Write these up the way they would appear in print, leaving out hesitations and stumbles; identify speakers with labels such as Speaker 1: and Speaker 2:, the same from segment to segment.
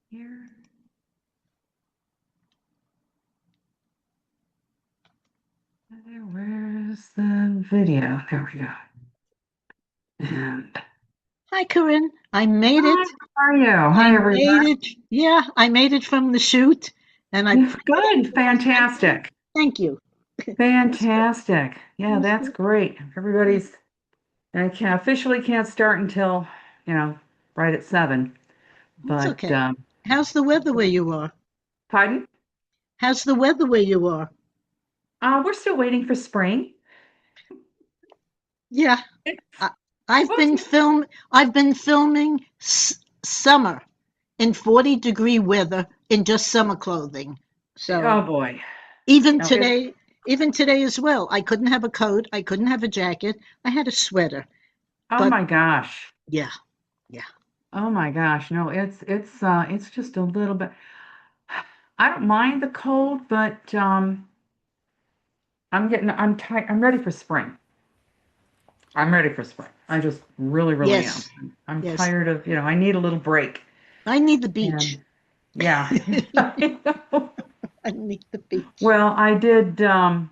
Speaker 1: Here. Where's the video? There we go. And
Speaker 2: Hi, Corinne. I made
Speaker 1: hi,
Speaker 2: it.
Speaker 1: how are you?
Speaker 2: I
Speaker 1: Hi, everybody.
Speaker 2: made it. Yeah, I made it from the shoot, and I printed out
Speaker 1: Good,
Speaker 2: your sentence.
Speaker 1: fantastic.
Speaker 2: Thank you.
Speaker 1: Fantastic. Yeah, that's great. Everybody's, I can't officially can't start until, you know, right at 7.
Speaker 2: It's
Speaker 1: But
Speaker 2: okay. How's the weather where you are?
Speaker 1: pardon?
Speaker 2: How's the weather where you are?
Speaker 1: We're still waiting for spring.
Speaker 2: Yeah, I, I've
Speaker 1: What's
Speaker 2: been film. I've been filming summer in 40-degree weather in just summer clothing. So
Speaker 1: oh boy.
Speaker 2: even
Speaker 1: No, it
Speaker 2: today, even today as well, I couldn't have a coat. I couldn't have a jacket. I had a sweater.
Speaker 1: oh
Speaker 2: But
Speaker 1: my gosh.
Speaker 2: yeah, yeah.
Speaker 1: Oh my gosh. No, it's just a little bit. I don't mind the cold, but I'm ready for spring. I'm ready for spring. I just really, really am.
Speaker 2: Yes,
Speaker 1: I'm
Speaker 2: yes.
Speaker 1: tired of, I need a little break.
Speaker 2: I need the beach.
Speaker 1: And yeah. I know.
Speaker 2: I need the beach.
Speaker 1: Well, I did, I'll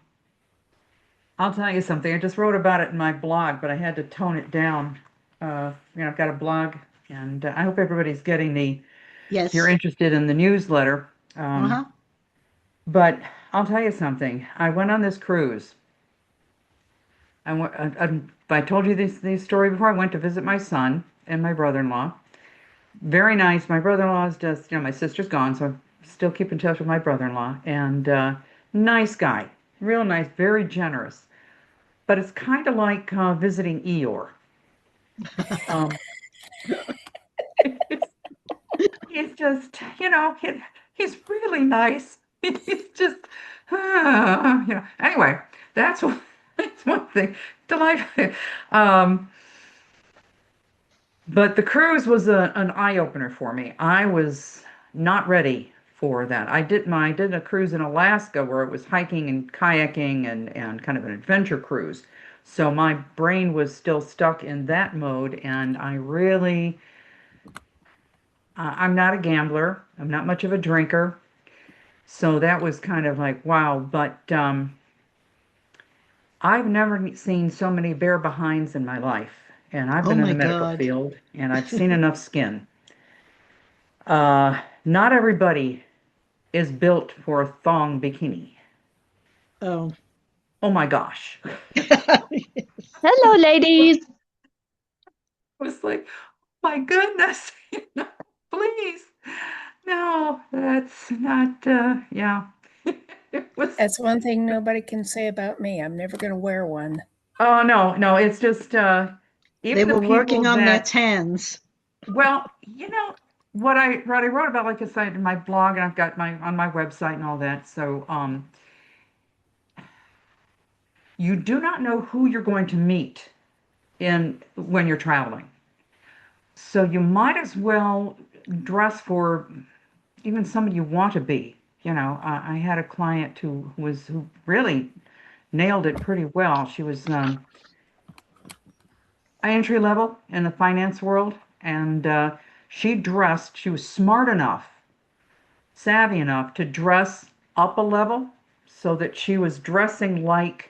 Speaker 1: tell you something. I just wrote about it in my blog, but I had to tone it down. I've got a blog, and I hope everybody's getting if you're
Speaker 2: Yes.
Speaker 1: interested in the newsletter.
Speaker 2: Uh-huh.
Speaker 1: But I'll tell you something. I went on this cruise. I told you this story before. I went to visit my son and my brother-in-law. Very nice. My brother-in-law is just, my sister's gone, so I still keep in touch with my brother-in-law. And nice guy, real nice, very generous. But it's kind of like visiting Eeyore. Um, he's just, he's really nice. He's just, Anyway, that's one, that's one thing. Delightful. Um, But the cruise was an eye opener for me. I was not ready for that. I did a cruise in Alaska where it was hiking and kayaking and kind of an adventure cruise. So my brain was still stuck in that mode, and I'm not a gambler. I'm not much of a drinker. So that was kind of like, wow. But I've never seen so many bare behinds in my life. And I've
Speaker 2: Oh
Speaker 1: been in
Speaker 2: my
Speaker 1: the medical
Speaker 2: God.
Speaker 1: field, and I've seen enough skin. Not everybody is built for a thong bikini.
Speaker 2: Oh.
Speaker 1: Oh my gosh.
Speaker 3: Hello, ladies.
Speaker 1: I was like, my goodness, please. No, that's not, yeah. It was,
Speaker 4: That's one thing nobody can say about me. I'm never going to wear one.
Speaker 1: oh no, no, it's just,
Speaker 2: They
Speaker 1: even the
Speaker 2: were
Speaker 1: people
Speaker 2: working on their
Speaker 1: that,
Speaker 2: tans.
Speaker 1: well, what I wrote about, like I said, in my blog, and I've got on my website and all that. So, you do not know who you're going to meet when you're traveling. So you might as well dress for even somebody you want to be. I had a client who really nailed it pretty well. She was entry level in the finance world, and she was smart enough, savvy enough to dress up a level so that she was dressing like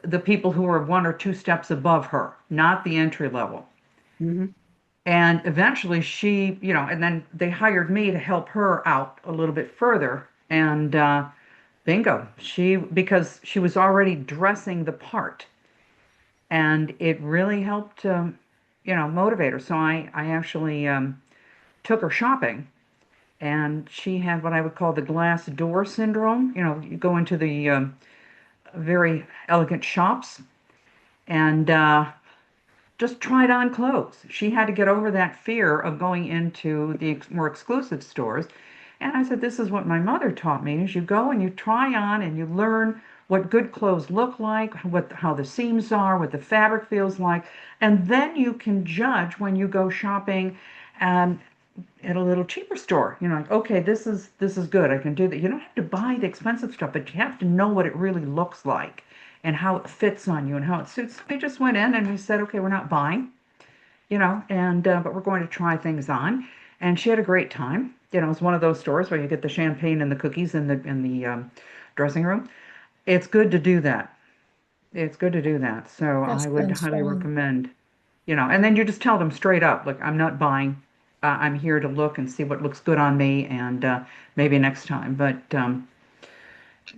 Speaker 1: the people who were 1 or 2 steps above her, not the entry level.
Speaker 2: Hmm.
Speaker 1: And eventually and then they hired me to help her out a little bit further. And bingo, because she was already dressing the part. And it really helped, motivate her. So I actually took her shopping, and she had what I would call the glass door syndrome. You go into the very elegant shops, and just tried on clothes. She had to get over that fear of going into the more exclusive stores. And I said, this is what my mother taught me, is you go and you try on and you learn what good clothes look like, how the seams are, what the fabric feels like, and then you can judge when you go shopping, and at a little cheaper store. Like, okay, this is good. I can do that. You don't have to buy the expensive stuff, but you have to know what it really looks like and how it fits on you and how it suits. We just went in and we said, okay, we're not buying, and but we're going to try things on. And she had a great time. It's one of those stores where you get the champagne and the cookies in the dressing room. It's good to do that. It's good to do that. So
Speaker 4: That
Speaker 1: I would
Speaker 4: sounds
Speaker 1: highly
Speaker 4: fun.
Speaker 1: recommend, and then you just tell them straight up, look, I'm not buying. I'm here to look and see what looks good on me, and maybe next time. But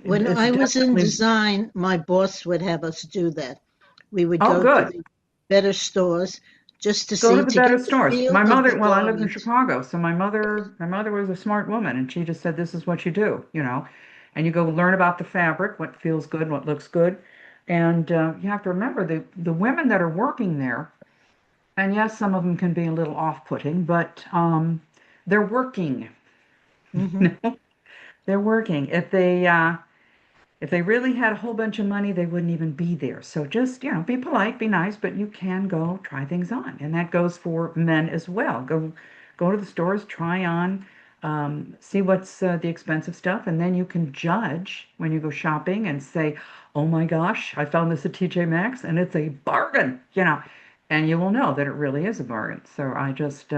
Speaker 2: When
Speaker 1: it's
Speaker 2: I was in
Speaker 1: definitely,
Speaker 2: design, my boss would have us do that. We would
Speaker 1: oh,
Speaker 2: go to
Speaker 1: good.
Speaker 2: the better stores just to
Speaker 1: Go to
Speaker 2: see,
Speaker 1: the
Speaker 2: to
Speaker 1: better
Speaker 2: get the
Speaker 1: stores.
Speaker 2: feel
Speaker 1: My
Speaker 2: of the
Speaker 1: mother, well, I lived in
Speaker 2: garment.
Speaker 1: Chicago, so my mother was a smart woman, and she just said, this is what you do. And you go learn about the fabric, what feels good, what looks good. And you have to remember the women that are working there, and yes, some of them can be a little off-putting, but they're working.
Speaker 2: Hmm.
Speaker 1: They're working. If they really had a whole bunch of money, they wouldn't even be there. So just, be polite, be nice, but you can go try things on. And that goes for men as well. Go to the stores, try on, see what's the expensive stuff, and then you can judge when you go shopping and say, "Oh my gosh, I found this at TJ Maxx and it's a bargain." And you will know that it really is a bargain. So I just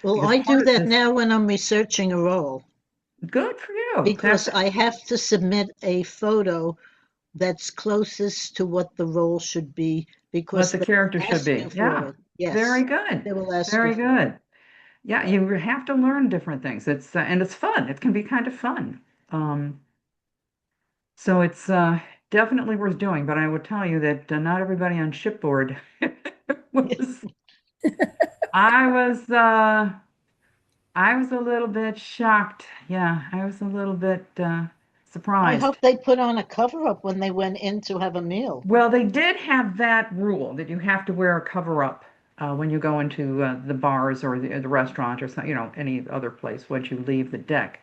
Speaker 2: Well,
Speaker 1: because
Speaker 2: I do
Speaker 1: part of
Speaker 2: that
Speaker 1: this,
Speaker 2: now when I'm researching a role
Speaker 1: good for you.
Speaker 2: because I have to submit a photo that's closest to what the role should be
Speaker 1: What
Speaker 2: because
Speaker 1: the
Speaker 2: they
Speaker 1: character
Speaker 2: will
Speaker 1: should
Speaker 2: ask
Speaker 1: be.
Speaker 2: you for
Speaker 1: Yeah.
Speaker 2: it.
Speaker 1: Very
Speaker 2: Yes,
Speaker 1: good.
Speaker 2: they will ask you
Speaker 1: Very
Speaker 2: for it.
Speaker 1: good. Yeah, you have to learn different things. It's and it's fun. It can be kind of fun. Um, so it's definitely worth doing. But I would tell you that not everybody on shipboard was. I was. I was a little bit shocked. Yeah, I was a little bit
Speaker 2: I
Speaker 1: surprised.
Speaker 2: hope they put on a cover up when they went in to have a meal.
Speaker 1: Well, they did have that rule that you have to wear a cover up when you go into the bars or the restaurant or some, any other place once you leave the deck.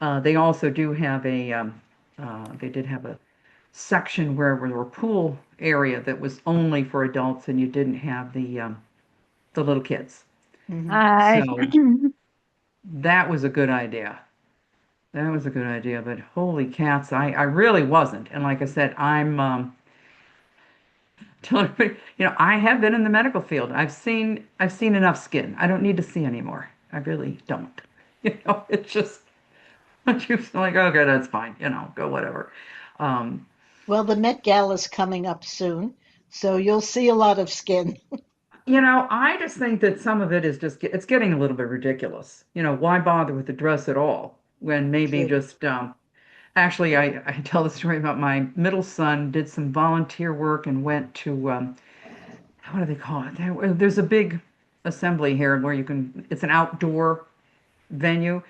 Speaker 1: They also do have they did have a section where there were pool area that was only for adults and you didn't have the little kids.
Speaker 2: Hmm.
Speaker 3: Hi.
Speaker 1: So that was a good idea. That was a good idea, but holy cats, I really wasn't. And like I said, I'm telling everybody, I have been in the medical field. I've seen enough skin. I don't need to see anymore. I really don't. It's just once you're like, okay, that's fine, go whatever. Um,
Speaker 2: Well, the Met Gala's coming up soon, so you'll see a lot of skin.
Speaker 1: I just think that some of it is just it's getting a little bit ridiculous. Why bother with the dress at all when maybe
Speaker 2: True.
Speaker 1: just actually I tell the story about my middle son did some volunteer work and went to what do they call it? There's a big assembly here where it's an outdoor venue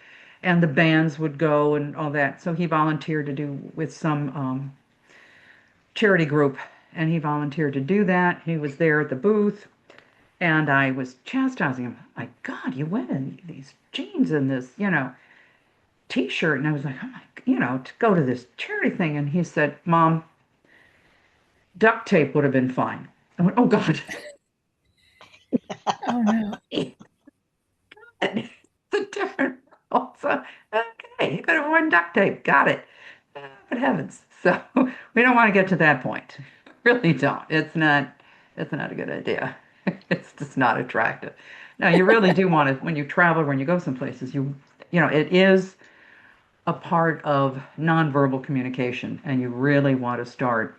Speaker 1: and the bands would go and all that. So he volunteered to do with some charity group and he volunteered to do that. He was there at the booth and I was chastising him. My God, you went in these jeans and this, t-shirt. And I was like, oh my, to go to this charity thing. And he said, Mom, duct tape would have been fine. I went, oh God.
Speaker 4: Oh no.
Speaker 1: It's a different world. So, okay, you could have worn duct tape. Got it. Good heavens. So we don't want to get to that point. Really don't. It's not a good idea. It's just not attractive. Now you really do want to, when you travel, when you go some places, it is a part of nonverbal communication, and you really want to start.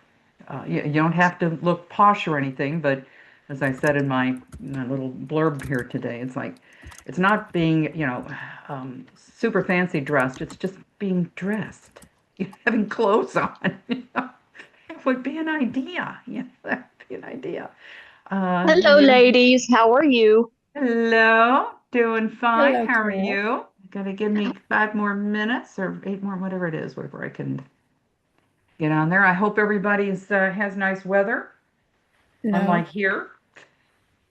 Speaker 1: You don't have to look posh or anything, but as I said in my little blurb here today, it's like it's not being, super fancy dressed. It's just being dressed, having clothes on. It would be an idea. Yeah, that would be an idea.
Speaker 3: Hello,
Speaker 1: You,
Speaker 3: ladies. How are you?
Speaker 1: hello, doing fine.
Speaker 4: Hello,
Speaker 1: How are
Speaker 4: Carol.
Speaker 1: you? Gotta give me 5 more minutes or 8 more, whatever it is, whatever I can get on there. I hope everybody's has nice weather,
Speaker 4: No.
Speaker 1: unlike here,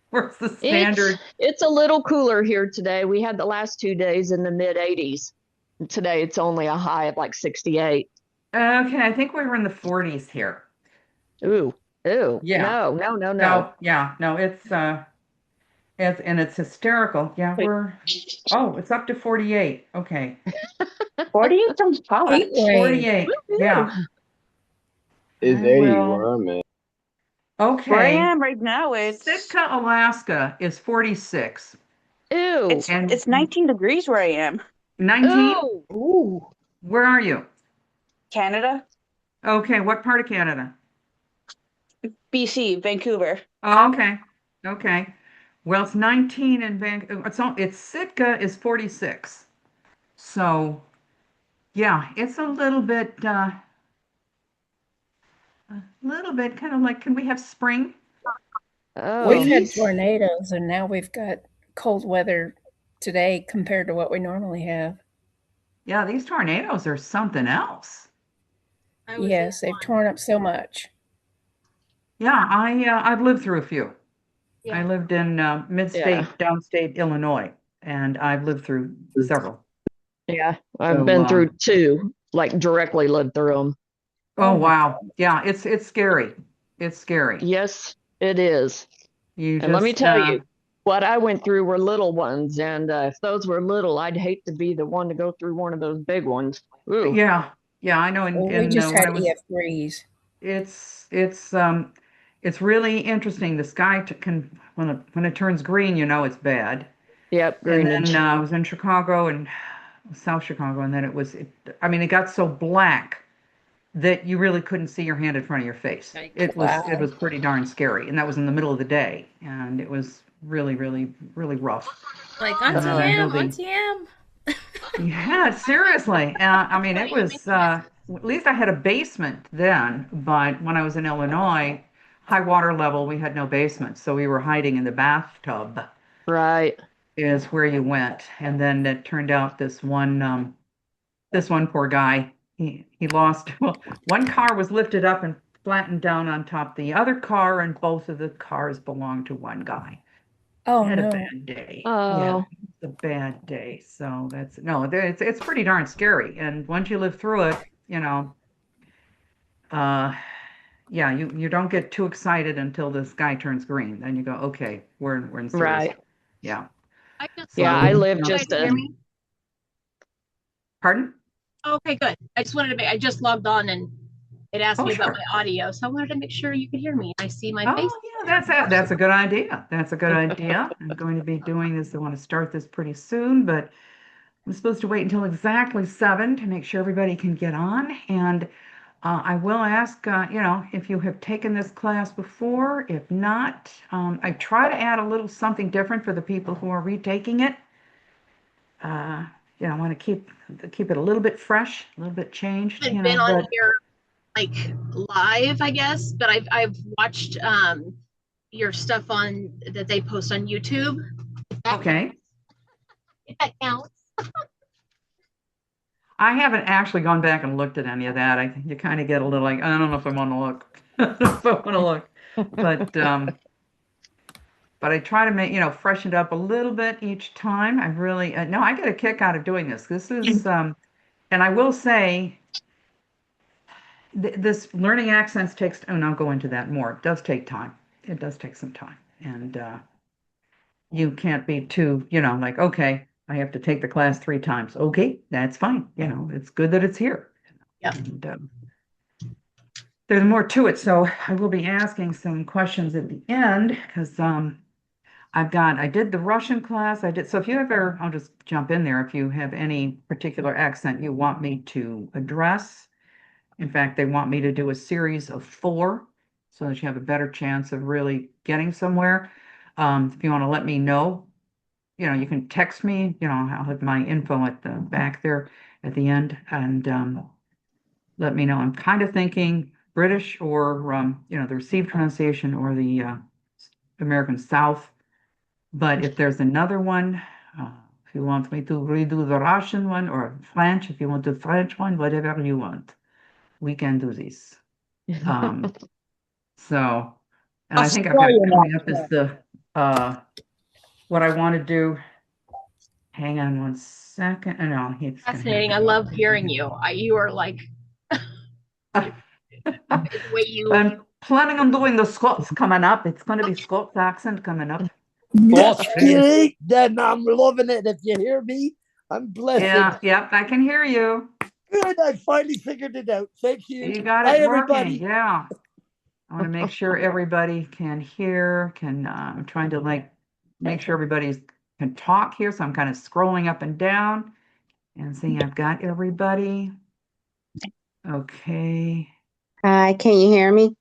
Speaker 1: where it's the
Speaker 3: It's
Speaker 1: standard.
Speaker 3: it's a little cooler here today. We had the last 2 days in the mid 80s. Today it's only a high of like 68.
Speaker 1: Okay, I think we were in the 40s here.
Speaker 3: Ooh, ooh,
Speaker 1: Yeah.
Speaker 3: no, no, no, no.
Speaker 1: No, yeah, no, it's And it's hysterical. Yeah,
Speaker 5: Wait,
Speaker 1: it's up to 48. Okay.
Speaker 5: 40 sounds hot.
Speaker 4: Heat wave.
Speaker 1: 48.
Speaker 3: Woo-hoo.
Speaker 1: Yeah.
Speaker 6: It's
Speaker 1: I
Speaker 6: 80
Speaker 1: will.
Speaker 6: where I'm at.
Speaker 5: Where I
Speaker 1: Okay.
Speaker 5: am right now, it's
Speaker 1: Sitka, Alaska is 46.
Speaker 3: Ew.
Speaker 5: it's
Speaker 1: And
Speaker 5: it's 19 degrees where I am.
Speaker 1: 19?
Speaker 3: Ooh.
Speaker 2: Ooh.
Speaker 1: Where are you?
Speaker 5: Canada,
Speaker 1: Okay, what part of Canada?
Speaker 5: BC, Vancouver.
Speaker 1: Oh, okay. Okay. Well, it's 19 in Vancouver. It's Sitka is 46. So, yeah, it's a little bit kind of like, can we have spring,
Speaker 4: We've
Speaker 3: Oh.
Speaker 4: had
Speaker 1: please?
Speaker 4: tornadoes and now we've got cold weather today compared to what we normally have.
Speaker 1: Yeah, these tornadoes are something else.
Speaker 4: Yes, they've torn up so much.
Speaker 1: Yeah, I've lived through a few. I lived in
Speaker 3: Yeah.
Speaker 1: mid-state, downstate Illinois, and I've lived through several.
Speaker 3: Yeah. I've
Speaker 1: So,
Speaker 3: been through two, like directly lived through them.
Speaker 1: oh
Speaker 4: Oh my
Speaker 1: wow,
Speaker 4: God.
Speaker 1: yeah, it's scary. It's scary.
Speaker 3: Yes, it is.
Speaker 1: You
Speaker 3: And let me
Speaker 1: just,
Speaker 3: tell you, what I went through were little ones. And if those were little, I'd hate to be the one to go through one of those big ones. Ooh.
Speaker 1: yeah, yeah, I know.
Speaker 4: Well, we just
Speaker 1: When
Speaker 4: had
Speaker 1: I was,
Speaker 4: EF3s.
Speaker 1: it's it's um, it's really interesting. The sky can when it turns green, it's bad.
Speaker 3: Yep,
Speaker 1: And then
Speaker 3: greenage.
Speaker 1: I was in Chicago and South Chicago, and then I mean, it got so black that you really couldn't see your hand in front of your face. It
Speaker 4: Wow.
Speaker 1: was pretty darn scary, and that was in the middle of the day, and it was really, really, really rough.
Speaker 7: Like
Speaker 1: And
Speaker 7: Auntie
Speaker 1: I know
Speaker 7: M, Auntie M.
Speaker 1: yeah, seriously. I mean, it was at least I had a basement then, but when I was in Illinois, high water level, we had no basement, so we were hiding in the bathtub
Speaker 3: Right.
Speaker 1: is where you went. And then it turned out this one poor guy, he lost, well, one car was lifted up and flattened down on top of the other car, and both of the cars belonged to one guy.
Speaker 4: Oh
Speaker 1: Had a
Speaker 4: no.
Speaker 1: bad day. Yeah,
Speaker 3: Oh,
Speaker 1: it's a bad day. So that's no, it's pretty darn scary. And once you live through it, uh, yeah, you don't get too excited until the sky turns green. Then you go, okay, we're in serious.
Speaker 3: right.
Speaker 1: Yeah.
Speaker 8: I just
Speaker 3: Yeah,
Speaker 8: logged
Speaker 3: I
Speaker 8: on.
Speaker 3: live
Speaker 8: Can you guys
Speaker 3: just
Speaker 8: hear
Speaker 3: a,
Speaker 8: me?
Speaker 1: Pardon?
Speaker 8: Okay, good. I just wanted to make, I just logged on and it asked
Speaker 1: Oh,
Speaker 8: me about
Speaker 1: sure.
Speaker 8: my audio. So I wanted to make sure you could hear me. I see my face.
Speaker 1: Oh, yeah, that's a good idea. That's a good idea. I'm going to be doing this. I want to start this pretty soon, but I'm supposed to wait until exactly 7 to make sure everybody can get on. And I will ask, if you have taken this class before. If not, I try to add a little something different for the people who are retaking it. Uh, I want to keep it a little bit fresh, a little bit changed,
Speaker 8: I haven't been on
Speaker 1: but
Speaker 8: here like live, I guess, but I've watched your stuff on that they post on YouTube.
Speaker 1: okay.
Speaker 8: If that counts.
Speaker 1: I haven't actually gone back and looked at any of that. You kind of get a little like, I don't know if I want to look. I don't know if I want to look. But I try to make, freshen it up a little bit each time. I really, no, I get a kick out of doing this. This is, and I will say, this learning accents takes, and I'll go into that more. It does take time. It does take some time. And you can't be too, like, okay, I have to take the class 3 times. Okay, that's fine. It's good that it's here.
Speaker 8: Yep.
Speaker 1: And there's more to it. So I will be asking some questions at the end because I did the Russian class. So if you ever, I'll just jump in there. If you have any particular accent you want me to address, in fact, they want me to do a series of 4 so that you have a better chance of really getting somewhere. If you want to let me know, you can text me, I'll have my info at the back there at the end and let me know. I'm kind of thinking British or, the received pronunciation or the American South. But if there's another one, if you want me to redo the Russian one or French, if you want the French one, whatever you want, we can do this. So, and I think I've got it
Speaker 2: Australian
Speaker 1: coming up as
Speaker 2: accent.
Speaker 1: what I want to do. Hang on one second. No, it's gonna
Speaker 8: Fascinating. I
Speaker 1: happen.
Speaker 8: love hearing you. You are like the way you
Speaker 1: I'm planning on doing the Scots coming up. It's going to be Scots accent coming up.
Speaker 7: Yes,
Speaker 1: Okay.
Speaker 7: Kitty. Then I'm loving it. If you hear me, I'm blessed.
Speaker 1: Yeah, yep, I can hear you.
Speaker 7: Good. I finally figured it out. Thank you.
Speaker 1: You got
Speaker 7: Bye,
Speaker 1: it working.
Speaker 7: everybody.
Speaker 1: Yeah. I want to make sure everybody can hear, I'm trying to like make sure everybody can talk here. So I'm kind of scrolling up and down and seeing I've got everybody. Okay.
Speaker 9: Hi, can you hear me?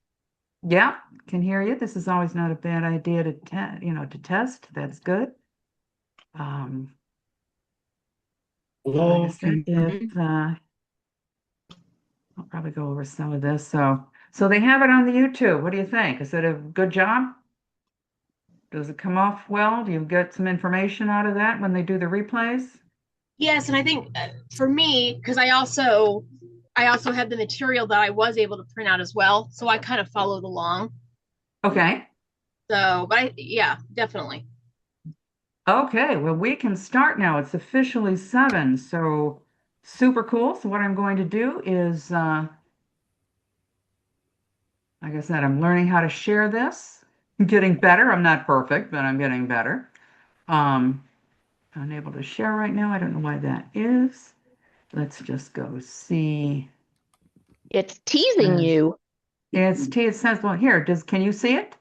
Speaker 1: Yeah, can hear you. This is always not a bad idea to test. That's good. Like I said, if I'll probably go over some of this. So they have it on the YouTube. What do you think? Is it a good job? Does it come off well? Do you get some information out of that when they do the replays?
Speaker 8: Yes, and I think for me, because I also had the material that I was able to print out as well, so I kind of followed along.
Speaker 1: Okay.
Speaker 8: So, but yeah, definitely.
Speaker 1: Okay, well, we can start now. It's officially 7, so super cool. So what I'm going to do is, like I said, I'm learning how to share this. I'm getting better. I'm not perfect, but I'm getting better. Unable to share right now. I don't know why that is. Let's just go see.
Speaker 3: It's teasing you.
Speaker 1: It says, well, here, can you see it?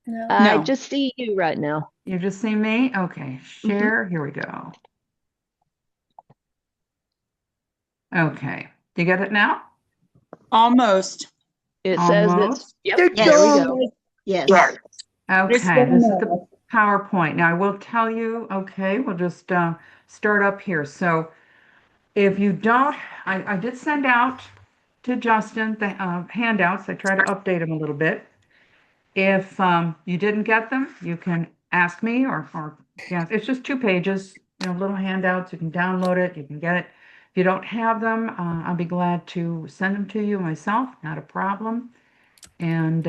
Speaker 4: No.
Speaker 3: I
Speaker 5: No.
Speaker 3: just see you right now.
Speaker 1: You just see me? Okay, share. Here we go. Okay, you get it now?
Speaker 5: Almost.
Speaker 3: It says it's,
Speaker 1: Almost.
Speaker 3: yep,
Speaker 7: Good
Speaker 3: there we
Speaker 7: job.
Speaker 3: go.
Speaker 2: Yes.
Speaker 1: Okay, this is the PowerPoint. Now I will tell you, okay, we'll just start up here. So if you don't, I did send out to Justin the handouts. I try to update them a little bit. If you didn't get them, you can ask me or yeah, it's just 2 pages, little handouts. You can download it, you can get it. If you don't have them, I'll be glad to send them to you myself, not a problem. And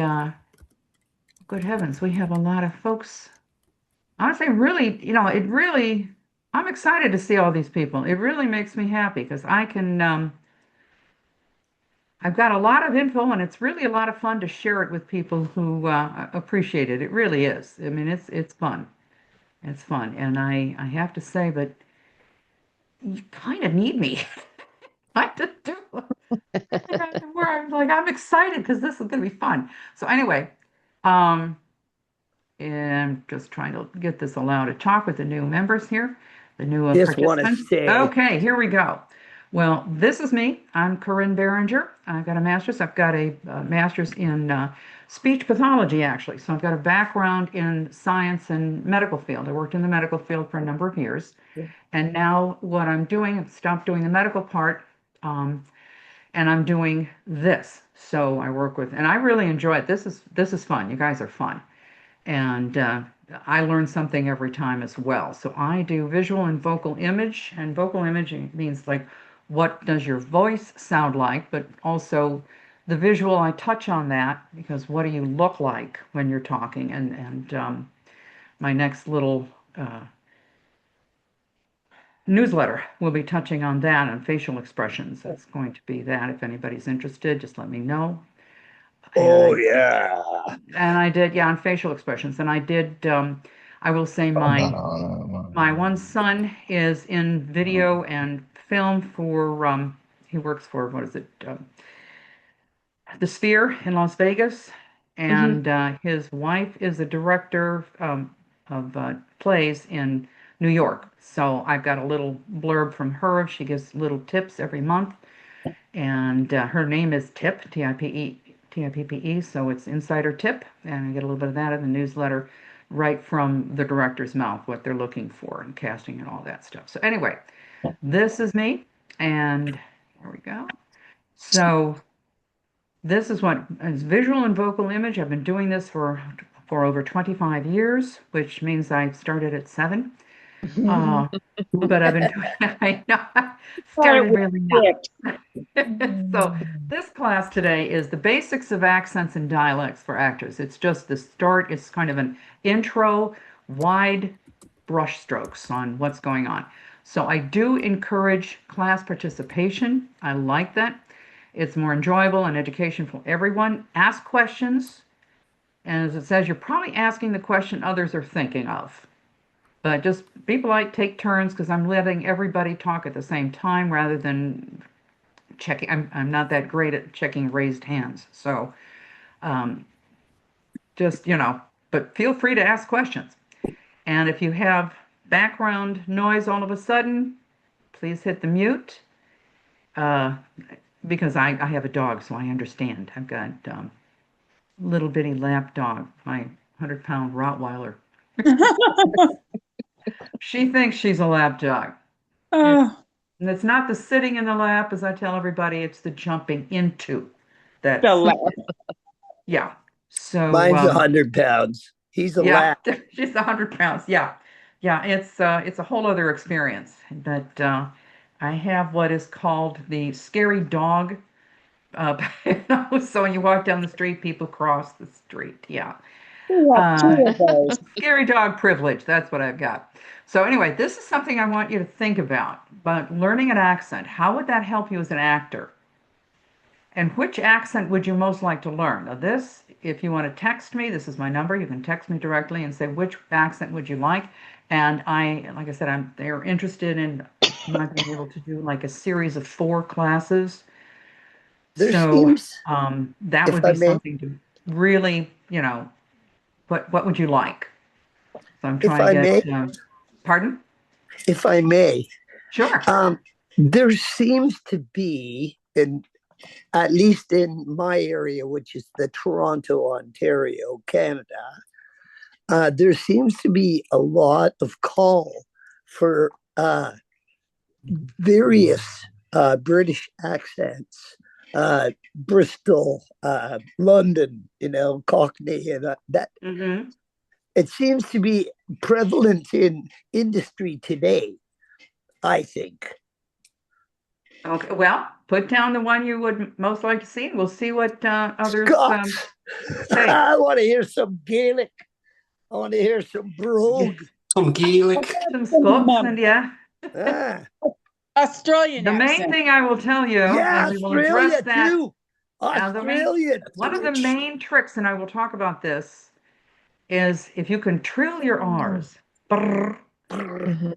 Speaker 1: good heavens, we have a lot of folks. Honestly, really, I'm excited to see all these people. It really makes me happy because I've got a lot of info and it's really a lot of fun to share it with people who appreciate it. It really is. I mean, it's fun. It's fun. And I have to say that you kind of need me. I just do. I got to where I'm like, I'm excited because this is going to be fun. So anyway, um, and just trying to get this allowed to talk with the new members here, the new
Speaker 7: Just want to
Speaker 1: participants.
Speaker 7: say.
Speaker 1: Okay, here we go. Well, this is me. I'm Corinne Barringer. I've got a master's. I've got a master's in speech pathology, actually. So I've got a background in science and medical field. I worked in the medical field for a number of years. And now what I'm doing, I've stopped doing the medical part, and I'm doing this. So I work with, and I really enjoy it. This is fun. You guys are fun. And I learn something every time as well. So I do visual and vocal image, and vocal imaging means like what does your voice sound like, but also the visual, I touch on that because what do you look like when you're talking? And my next little newsletter will be touching on that and facial expressions. It's going to be that. If anybody's interested, just let me know.
Speaker 7: Oh, yeah.
Speaker 1: And I did, yeah, on facial expressions. And I did, I will say my one son is in video and film for, he works for, what is it, the Sphere in Las Vegas. And his wife is a director of plays in New York. So I've got a little blurb from her. She gives little tips every month. And her name is Tip, T-I-P-E, T-I-P-P-E, so it's Insider Tip, and I get a little bit of that in the newsletter right from the director's mouth, what they're looking for and casting and all that stuff. So anyway, this is me, and here we go. So this is what is visual and vocal image. I've been doing this for over 25 years, which means I started at 7. But I've been doing, I know, I started really young. So this class today is the basics of accents and dialects for actors. It's just the start. It's kind of an intro, wide brush strokes on what's going on. So I do encourage class participation. I like that. It's more enjoyable and education for everyone. Ask questions. And as it says, you're probably asking the question others are thinking of. But just be polite, take turns, because I'm letting everybody talk at the same time rather than checking. I'm not that great at checking raised hands. So um, just, but feel free to ask questions. And if you have background noise all of a sudden, please hit the mute. Uh, because I have a dog, so I understand. I've got little bitty lap dog, my 100-pound Rottweiler. She thinks she's a lap dog.
Speaker 5: Oh,
Speaker 1: And it's not the sitting in the lap, as I tell everybody, it's the jumping into
Speaker 5: the
Speaker 1: that.
Speaker 5: laugh.
Speaker 1: Yeah. So
Speaker 7: Mine's 100 pounds. He's a
Speaker 1: yeah,
Speaker 7: lap.
Speaker 1: she's 100 pounds. Yeah. Yeah, it's a whole other experience. But I have what is called the scary dog. So when you walk down the street, people cross the street. Yeah.
Speaker 5: We have
Speaker 1: Uh,
Speaker 5: two of those.
Speaker 1: Scary dog privilege. That's what I've got. So anyway, this is something I want you to think about. But learning an accent, how would that help you as an actor? And which accent would you most like to learn? Now this, if you want to text me, this is my number. You can text me directly and say which accent would you like. And like I said, they're interested in my being able to do like a series of 4 classes.
Speaker 7: There
Speaker 1: So
Speaker 7: seems,
Speaker 1: that
Speaker 7: if
Speaker 1: would
Speaker 7: I
Speaker 1: be
Speaker 7: may,
Speaker 1: something to really, what would you like? So I'm
Speaker 7: if
Speaker 1: trying
Speaker 7: I
Speaker 1: to
Speaker 7: may,
Speaker 1: get, pardon?
Speaker 7: if I may,
Speaker 1: Sure.
Speaker 7: there seems to be, at least in my area, which is the Toronto, Ontario, Canada, there seems to be a lot of call for various British accents, Bristol, London, Cockney, and that.
Speaker 1: Hmm.
Speaker 7: It seems to be prevalent in industry today, I think.
Speaker 1: Okay. Well, put down the one you would most like to see, and we'll see what others
Speaker 7: Scots.
Speaker 1: say.
Speaker 7: I want to hear some Gaelic. I want to hear some brogue.
Speaker 10: Some Gaelic.
Speaker 1: Some Scots, and yeah.
Speaker 7: Ah,
Speaker 5: Australian
Speaker 1: The main
Speaker 5: accent.
Speaker 1: thing I will tell you,
Speaker 7: yeah,
Speaker 1: and we will address
Speaker 7: Australia
Speaker 1: that.
Speaker 7: too.
Speaker 1: The main
Speaker 7: Australian.
Speaker 1: one of the main tricks, and I will talk about this, is if you can trill your R's. Brr,
Speaker 3: Mhm.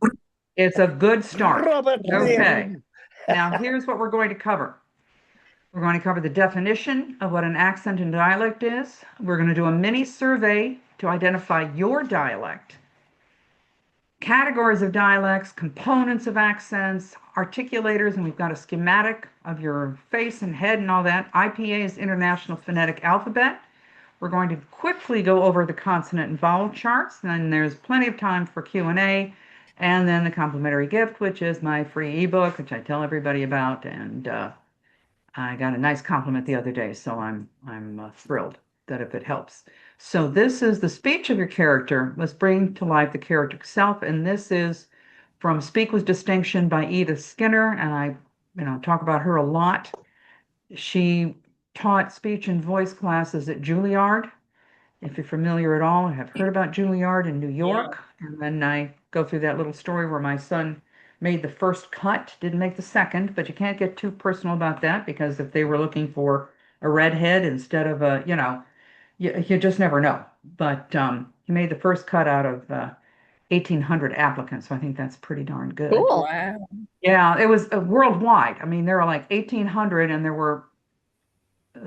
Speaker 1: it's a good start.
Speaker 7: Robert
Speaker 1: Okay.
Speaker 7: Raymond.
Speaker 1: Now here's what we're going to cover. We're going to cover the definition of what an accent and dialect is. We're going to do a mini survey to identify your dialect. Categories of dialects, components of accents, articulators, and we've got a schematic of your face and head and all that. IPA is International Phonetic Alphabet. We're going to quickly go over the consonant and vowel charts, then there's plenty of time for Q&A, and then the complimentary gift, which is my free ebook, which I tell everybody about, and I got a nice compliment the other day, so I'm thrilled that if it helps. So this is the speech of your character. Let's bring to life the character itself, and this is from Speak with Distinction by Edith Skinner, and I, talk about her a lot. She taught speech and voice classes at Juilliard. If you're familiar at all, I have heard about Juilliard in New York. And then I go through that little story where my son made the first cut, didn't make the second, but you can't get too personal about that because if they were looking for a redhead instead of you just never know. But he made the first cut out of 1,800 applicants, so I think that's pretty darn good.
Speaker 3: Cool.
Speaker 4: Wow.
Speaker 1: Yeah, it was worldwide. I mean, there were like 1,800 and there were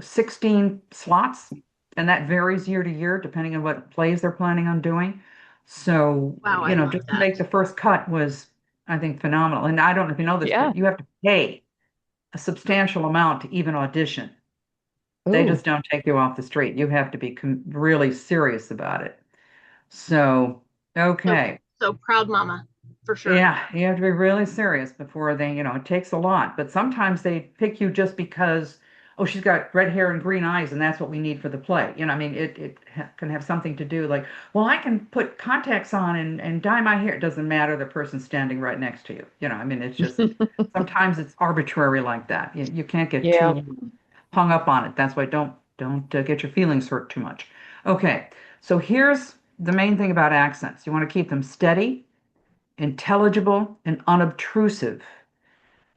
Speaker 1: 16 slots, and that varies year to year depending on what plays they're planning on doing. So,
Speaker 8: Wow, I love
Speaker 1: just to
Speaker 8: that.
Speaker 1: make the first cut was, I think, phenomenal. And I don't know if you know this,
Speaker 3: Yeah.
Speaker 1: but you have to pay a substantial amount to even audition. They
Speaker 3: Ooh.
Speaker 1: just don't take you off the street. You have to be really serious about it. So, okay.
Speaker 8: So proud mama, for sure.
Speaker 1: Yeah, you have to be really serious before they, it takes a lot. But sometimes they pick you just because, oh, she's got red hair and green eyes, and that's what we need for the play. I mean, it can have something to do like, well, I can put contacts on and dye my hair. It doesn't matter the person standing right next to you. I mean, it's just sometimes it's arbitrary like that. You can't get
Speaker 3: Yeah.
Speaker 1: too hung up on it. That's why don't get your feelings hurt too much. Okay, so here's the main thing about accents. You want to keep them steady, intelligible, and unobtrusive.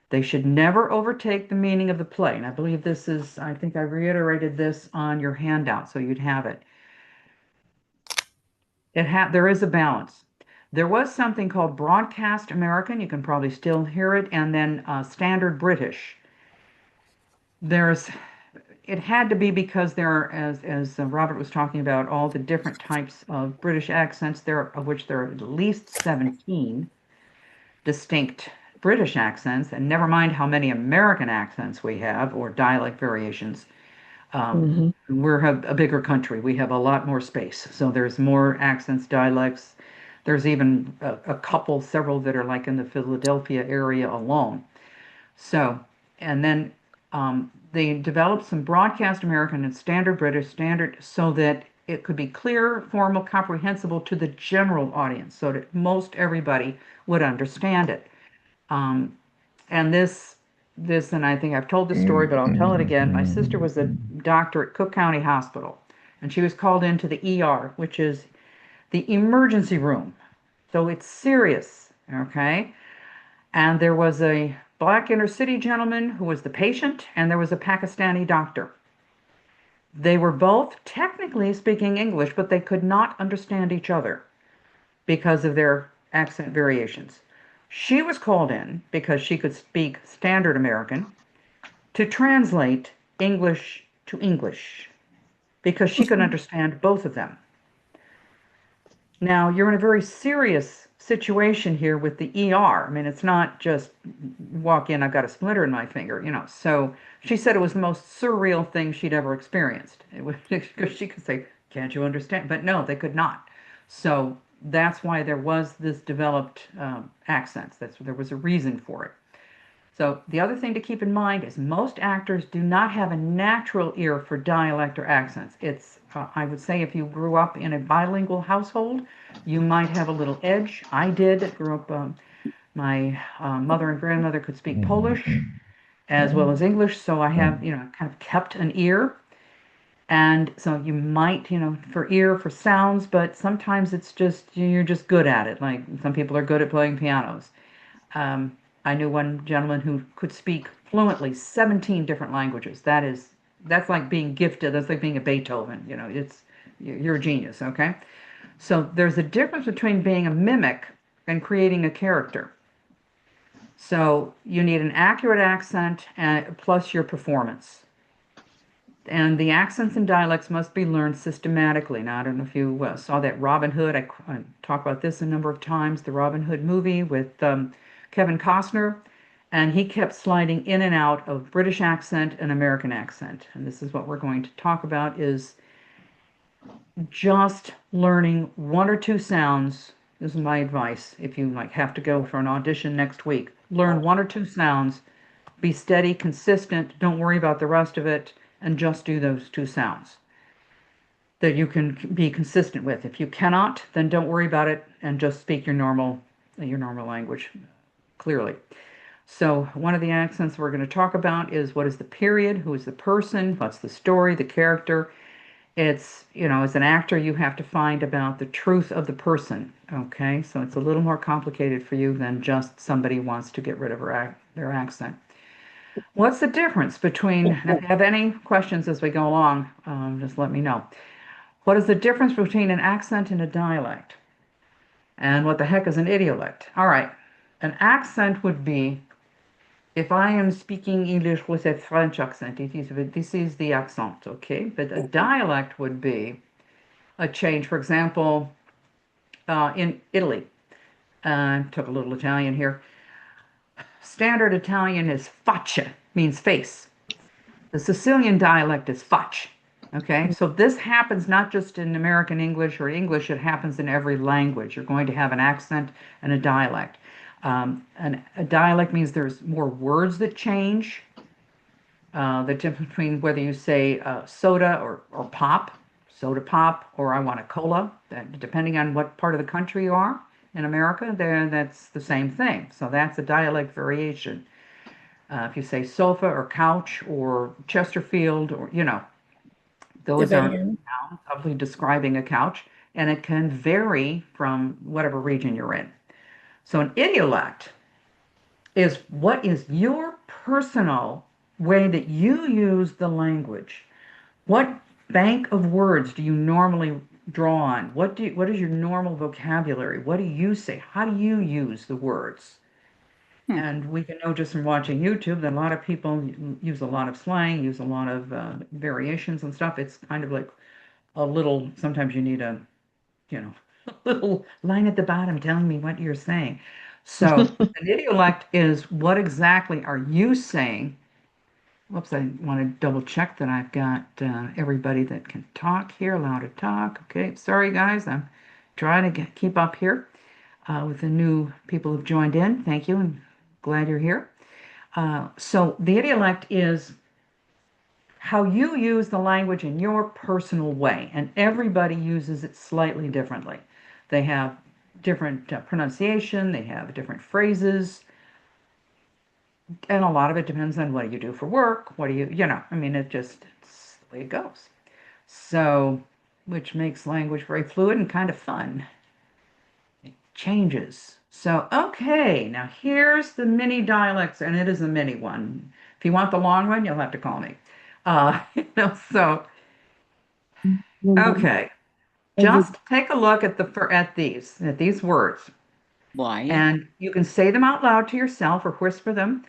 Speaker 1: They should never overtake the meaning of the play. And I believe I think I reiterated this on your handout, so you'd have it. There is a balance. There was something called broadcast American. You can probably still hear it, and then standard British. There's it had to be because there are, as Robert was talking about, all the different types of British accents, of which there are at least 17 distinct British accents, and never mind how many American accents we have or dialect variations.
Speaker 3: Hmm.
Speaker 1: We're a bigger country. We have a lot more space. So there's more accents, dialects. There's even a couple, several that are like in the Philadelphia area alone. So, and then they developed some broadcast American and standard British standard so that it could be clear, formal, comprehensible to the general audience, so that most everybody would understand it. Um, and and I think I've told this story, but I'll tell it again. My sister was a doctor at Cook County Hospital, and she was called into the ER, which is the emergency room. So it's serious, okay? And there was a black inner city gentleman who was the patient, and there was a Pakistani doctor. They were both technically speaking English, but they could not understand each other because of their accent variations. She was called in because she could speak standard American to translate English to English because she could understand both of them. Now, you're in a very serious situation here with the ER. I mean, it's not just walk in, I've got a splinter in my finger, you know. So she said it was the most surreal thing she'd ever experienced. It was because she could say, "Can't you understand?" But no, they could not. So that's why there was this developed accents. There was a reason for it. So the other thing to keep in mind is most actors do not have a natural ear for dialect or accents. I would say if you grew up in a bilingual household, you might have a little edge. I did. Grew up, my mother and grandmother could speak Polish as well as English, so I have, kind of kept an ear. And so you might, for ear, for sounds, but sometimes you're just good at it. Like some people are good at playing pianos. I knew one gentleman who could speak fluently 17 different languages. That's like being gifted. That's like being a Beethoven. You're a genius, okay? So there's a difference between being a mimic and creating a character. So you need an accurate accent plus your performance. And the accents and dialects must be learned systematically. Now, I don't know if you saw that Robin Hood. I talked about this a number of times, the Robin Hood movie with Kevin Costner. And he kept sliding in and out of British accent and American accent. And this is what we're going to talk about is just learning one or two sounds. This is my advice. If you have to go for an audition next week, learn one or two sounds, be steady, consistent, don't worry about the rest of it, and just do those two sounds that you can be consistent with. If you cannot, then don't worry about it and just speak your normal language clearly. So one of the accents we're going to talk about is what is the period, who is the person, what's the story, the character. It's, as an actor, you have to find about the truth of the person, okay? So it's a little more complicated for you than just somebody wants to get rid of their accent. What's the difference between, if you have any questions as we go along, just let me know. What is the difference between an accent and a dialect? And what the heck is an idiolect? All right, an accent would be, if I am speaking English with a French accent, this is the accent, okay? But a dialect would be a change. For example, in Italy, took a little Italian here. Standard Italian is faccia, means face. The Sicilian dialect is faccia, okay? So this happens not just in American English or English, it happens in every language. You're going to have an accent and a dialect. A dialect means there's more words that change. The difference between whether you say soda or pop, soda pop, or I want a cola, depending on what part of the country you are. In America, that's the same thing. So that's a dialect variation. If you say sofa or couch or Chesterfield or, those are
Speaker 4: Divan.
Speaker 1: probably describing a couch, and it can vary from whatever region you're in. So an idiolect is what is your personal way that you use the language. What bank of words do you normally draw on? What is your normal vocabulary? What do you say? How do you use the words? And we can know just from watching YouTube that a lot of people use a lot of slang, use a lot of variations and stuff. It's kind of like a little, sometimes you need a, you know, a little line at the bottom telling me what you're saying. So an idiolect is what exactly are you saying? Whoops, I want to double check that I've got everybody that can talk here, allowed to talk. Okay, sorry guys, I'm trying to keep up here with the new people who've joined in. Thank you, and glad you're here. So the idiolect is how you use the language in your personal way, and everybody uses it slightly differently. They have different pronunciation, they have different phrases, and a lot of it depends on what do you do for work, what do you know, I mean, it's the way it goes. So, which makes language very fluid and kind of fun. It changes. So, okay, now here's the mini dialects, and it is a mini one. If you want the long one, you'll have to call me. So, okay, just take a look at these words,
Speaker 5: Why?
Speaker 1: and you can say them out loud to yourself or whisper them.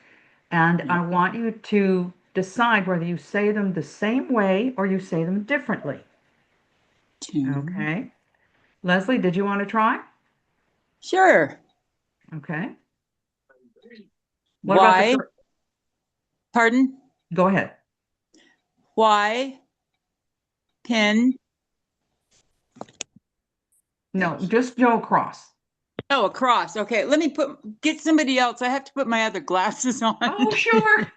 Speaker 1: And I want you to decide whether you say them the same way or you say them differently. Okay. Leslie, did you want to try?
Speaker 5: Sure.
Speaker 1: Okay. What about
Speaker 5: Why? Pardon?
Speaker 1: Go ahead.
Speaker 5: Why? Pin.
Speaker 1: No, just go across.
Speaker 5: Oh, across. Okay, let me get somebody else. I have to put my other glasses on.
Speaker 1: Oh, sure.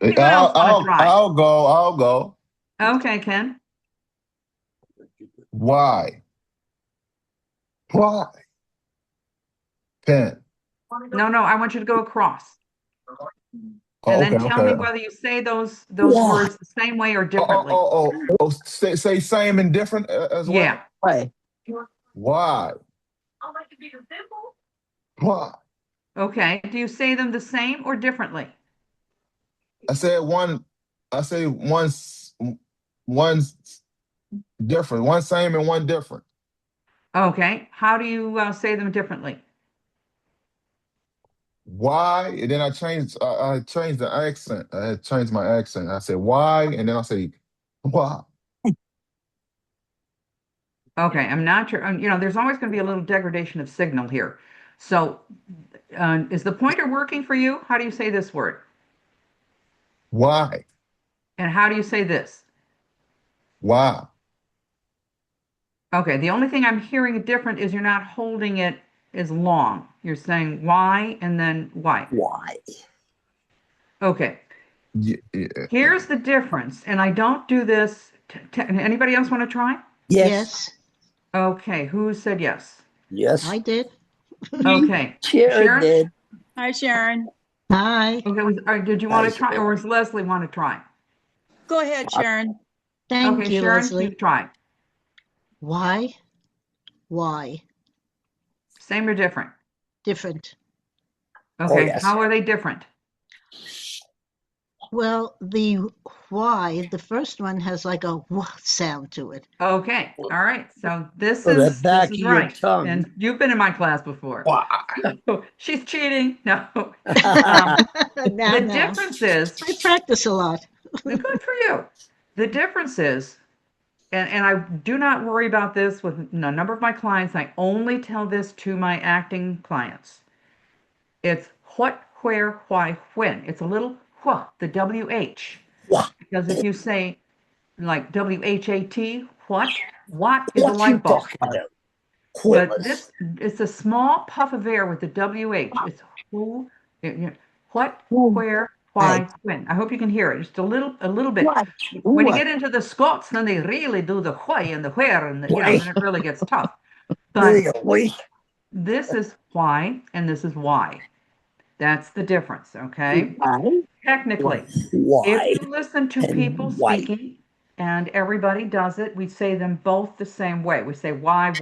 Speaker 1: Anyone else want to try?
Speaker 10: I'll go.
Speaker 1: Okay, Ken.
Speaker 10: Why? Pen.
Speaker 1: No, I want you to go across.
Speaker 10: Oh,
Speaker 1: And then
Speaker 10: okay,
Speaker 1: tell me whether you say those words the same way or differently.
Speaker 10: Say same and different as well.
Speaker 1: Yeah.
Speaker 10: Why? Why?
Speaker 1: Okay. Do you say them the same or differently?
Speaker 10: I say one's different. One same and one different.
Speaker 1: Okay. How do you say them differently?
Speaker 10: Why? And then I changed the accent. I had changed my accent. I said why, and then I say why.
Speaker 1: Okay, I'm not sure. There's always going to be a little degradation of signal here. So, is the pointer working for you? How do you say this word?
Speaker 10: Why?
Speaker 1: And how do you say this?
Speaker 10: Why?
Speaker 1: Okay, the only thing I'm hearing different is you're not holding it as long. You're saying why and then why.
Speaker 7: Why?
Speaker 1: Okay.
Speaker 10: Yeah.
Speaker 1: Here's the difference, and I don't do this. Anybody else want to try?
Speaker 2: Yes.
Speaker 1: Okay, who said yes?
Speaker 7: Yes.
Speaker 2: I did.
Speaker 1: Okay.
Speaker 7: Sharon did.
Speaker 5: Hi, Sharon.
Speaker 2: Hi.
Speaker 1: Okay, did you want to try, or does Leslie want to try?
Speaker 5: Go ahead, Sharon.
Speaker 2: Thank
Speaker 1: Okay,
Speaker 2: you,
Speaker 1: Sharon,
Speaker 2: Leslie.
Speaker 1: you try.
Speaker 2: Why? Why?
Speaker 1: Same or different?
Speaker 2: Different.
Speaker 1: Okay,
Speaker 7: yes.
Speaker 1: how are they different?
Speaker 2: Well, the why, the first one has like a wah sound to it.
Speaker 1: Okay, all right. So this
Speaker 7: So the
Speaker 1: is
Speaker 7: back
Speaker 1: this is
Speaker 7: of your
Speaker 1: right,
Speaker 7: tongue.
Speaker 1: and you've been in my class before.
Speaker 7: Why?
Speaker 1: She's cheating. No.
Speaker 2: Now,
Speaker 1: The difference is,
Speaker 2: I practice a lot.
Speaker 1: good for you. The difference is, and I do not worry about this with a number of my clients. I only tell this to my acting clients. It's what, where, why, when. It's a little wh, the WH. Because if you say like WHAT, what is a light bulb? But this, it's a small puff of air with the WH. It's who, what, where, why, when. I hope you can hear it. Just a little bit. When you get into the Scots, then they really do the why and the where, and then it really gets tough. But this is why, and this is why. That's the difference, okay? Technically, if you listen to people speaking, and everybody does it, we say them both the same way. We say why.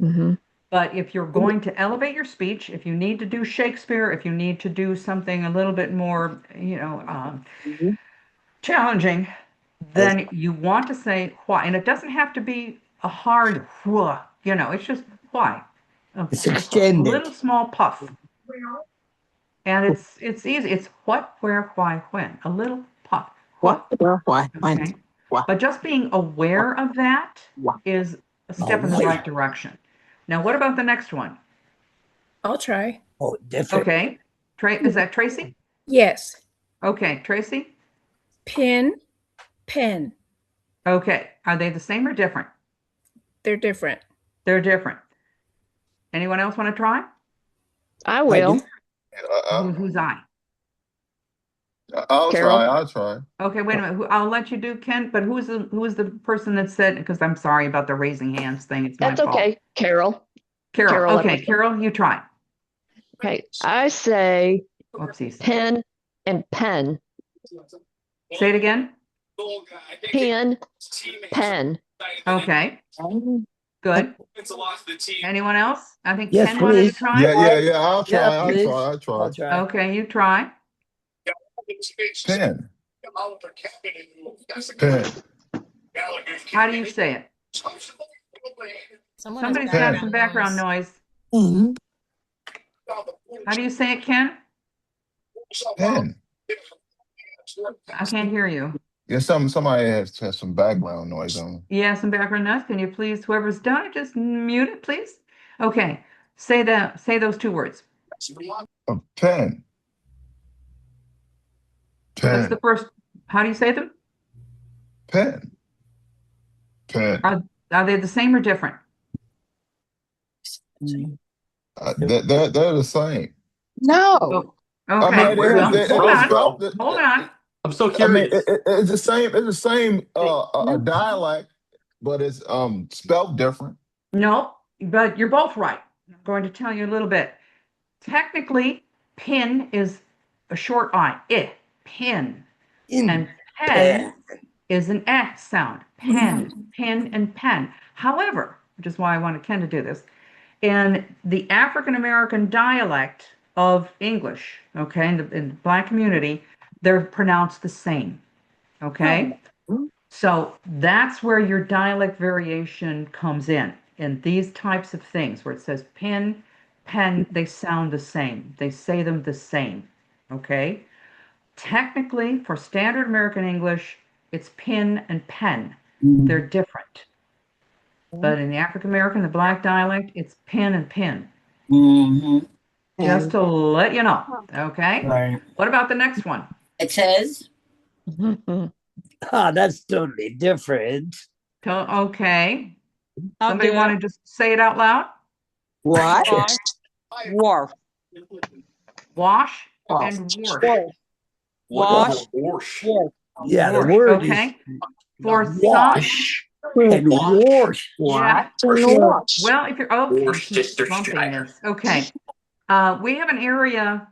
Speaker 3: Mm-hmm.
Speaker 1: But if you're going to elevate your speech, if you need to do Shakespeare, if you need to do something a little bit more, challenging, then you want to say why. And it doesn't have to be a hard whoa, it's just why.
Speaker 7: It's
Speaker 1: A
Speaker 7: extended.
Speaker 1: little small puff. And it's easy. It's what, where, why, when. A little puff. What, where, why, when. Okay. But just being aware of that is a step in the right direction. Now, what about the next one?
Speaker 4: I'll try.
Speaker 7: Oh, different.
Speaker 1: Okay. Is that Tracy?
Speaker 4: Yes.
Speaker 1: Okay, Tracy?
Speaker 4: Pin, pen.
Speaker 1: Okay. Are they the same or different?
Speaker 4: They're different.
Speaker 1: They're different. Anyone else want to try?
Speaker 3: I will.
Speaker 1: Who's I?
Speaker 10: I'll
Speaker 3: Carol?
Speaker 10: try. I'll try.
Speaker 1: Okay, wait a minute. I'll let you do Ken, but who is the person that said, because I'm sorry about the raising hands thing. It's my
Speaker 3: That's
Speaker 1: fault.
Speaker 3: okay. Carol.
Speaker 1: Carol. Okay,
Speaker 3: Emerson.
Speaker 1: Carol, you try.
Speaker 3: Okay. I say
Speaker 1: Whoopsies.
Speaker 3: pen and pen.
Speaker 1: Say it again.
Speaker 3: Pen, pen.
Speaker 1: Okay, good. Anyone else? I think
Speaker 7: Yes,
Speaker 1: Ken wanted to
Speaker 7: please.
Speaker 1: try.
Speaker 10: Yeah. I'll try.
Speaker 7: Yeah,
Speaker 10: I'll
Speaker 7: please.
Speaker 10: try. I'll try.
Speaker 7: I'll try.
Speaker 1: Okay, you try.
Speaker 10: Pen. Pen.
Speaker 1: How do you say it? Somebody's got some background noise.
Speaker 7: Mhm.
Speaker 1: How do you say it, Ken?
Speaker 10: Pen.
Speaker 1: I can't hear you.
Speaker 10: Yeah, somebody has some background noise on.
Speaker 1: Yeah, some background noise. Can you please, whoever's done it, just mute it, please? Okay, say those two words.
Speaker 10: A pen.
Speaker 1: What's the
Speaker 10: Pen.
Speaker 1: first? How do you say them?
Speaker 10: Pen. Pen.
Speaker 1: Are they the same or different?
Speaker 10: They're the same.
Speaker 1: Oh, okay.
Speaker 10: I mean,
Speaker 1: Well, hold on. Hold on.
Speaker 11: I'm so
Speaker 10: I mean,
Speaker 11: curious.
Speaker 10: it's the same. It's the same dialect, but it's spelled different.
Speaker 1: No, but you're both right. I'm going to tell you a little bit. Technically, pin is a short I. Pin. And pen is an S sound. Pen, pin, and pen. However, which is why I wanted Ken to do this, in the African American dialect of English, okay, in the Black community, they're pronounced the same. Okay. So that's where your dialect variation comes in these types of things where it says pin, pen, they sound the same. They say them the same. Okay. Technically, for standard American English, it's pin and pen. They're different. But in the African American, the Black dialect, it's pin and pin. Just to let you know. Okay.
Speaker 11: Right.
Speaker 1: What about the next one?
Speaker 12: It says,
Speaker 7: That's totally different.
Speaker 1: Okay.
Speaker 5: I'll
Speaker 1: Somebody
Speaker 5: do
Speaker 1: want
Speaker 5: it.
Speaker 1: to just say it out loud?
Speaker 7: What?
Speaker 5: Wharf.
Speaker 1: Wash and wash.
Speaker 5: Wash.
Speaker 7: Yeah, the word
Speaker 1: Okay.
Speaker 7: is
Speaker 1: For some,
Speaker 7: wash and wash.
Speaker 1: yeah. Well, if you're I keep bumping this. Okay. We have an area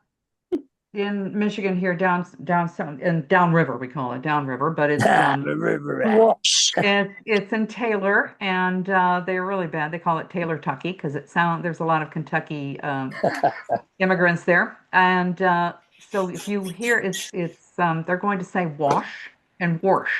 Speaker 1: in Michigan here down south in downriver, we call it downriver, but it's it's in Taylor, and they're really bad. They call it Taylor Tucky because there's a lot of Kentucky immigrants there, and so if you hear it's they're going to say wash and wash.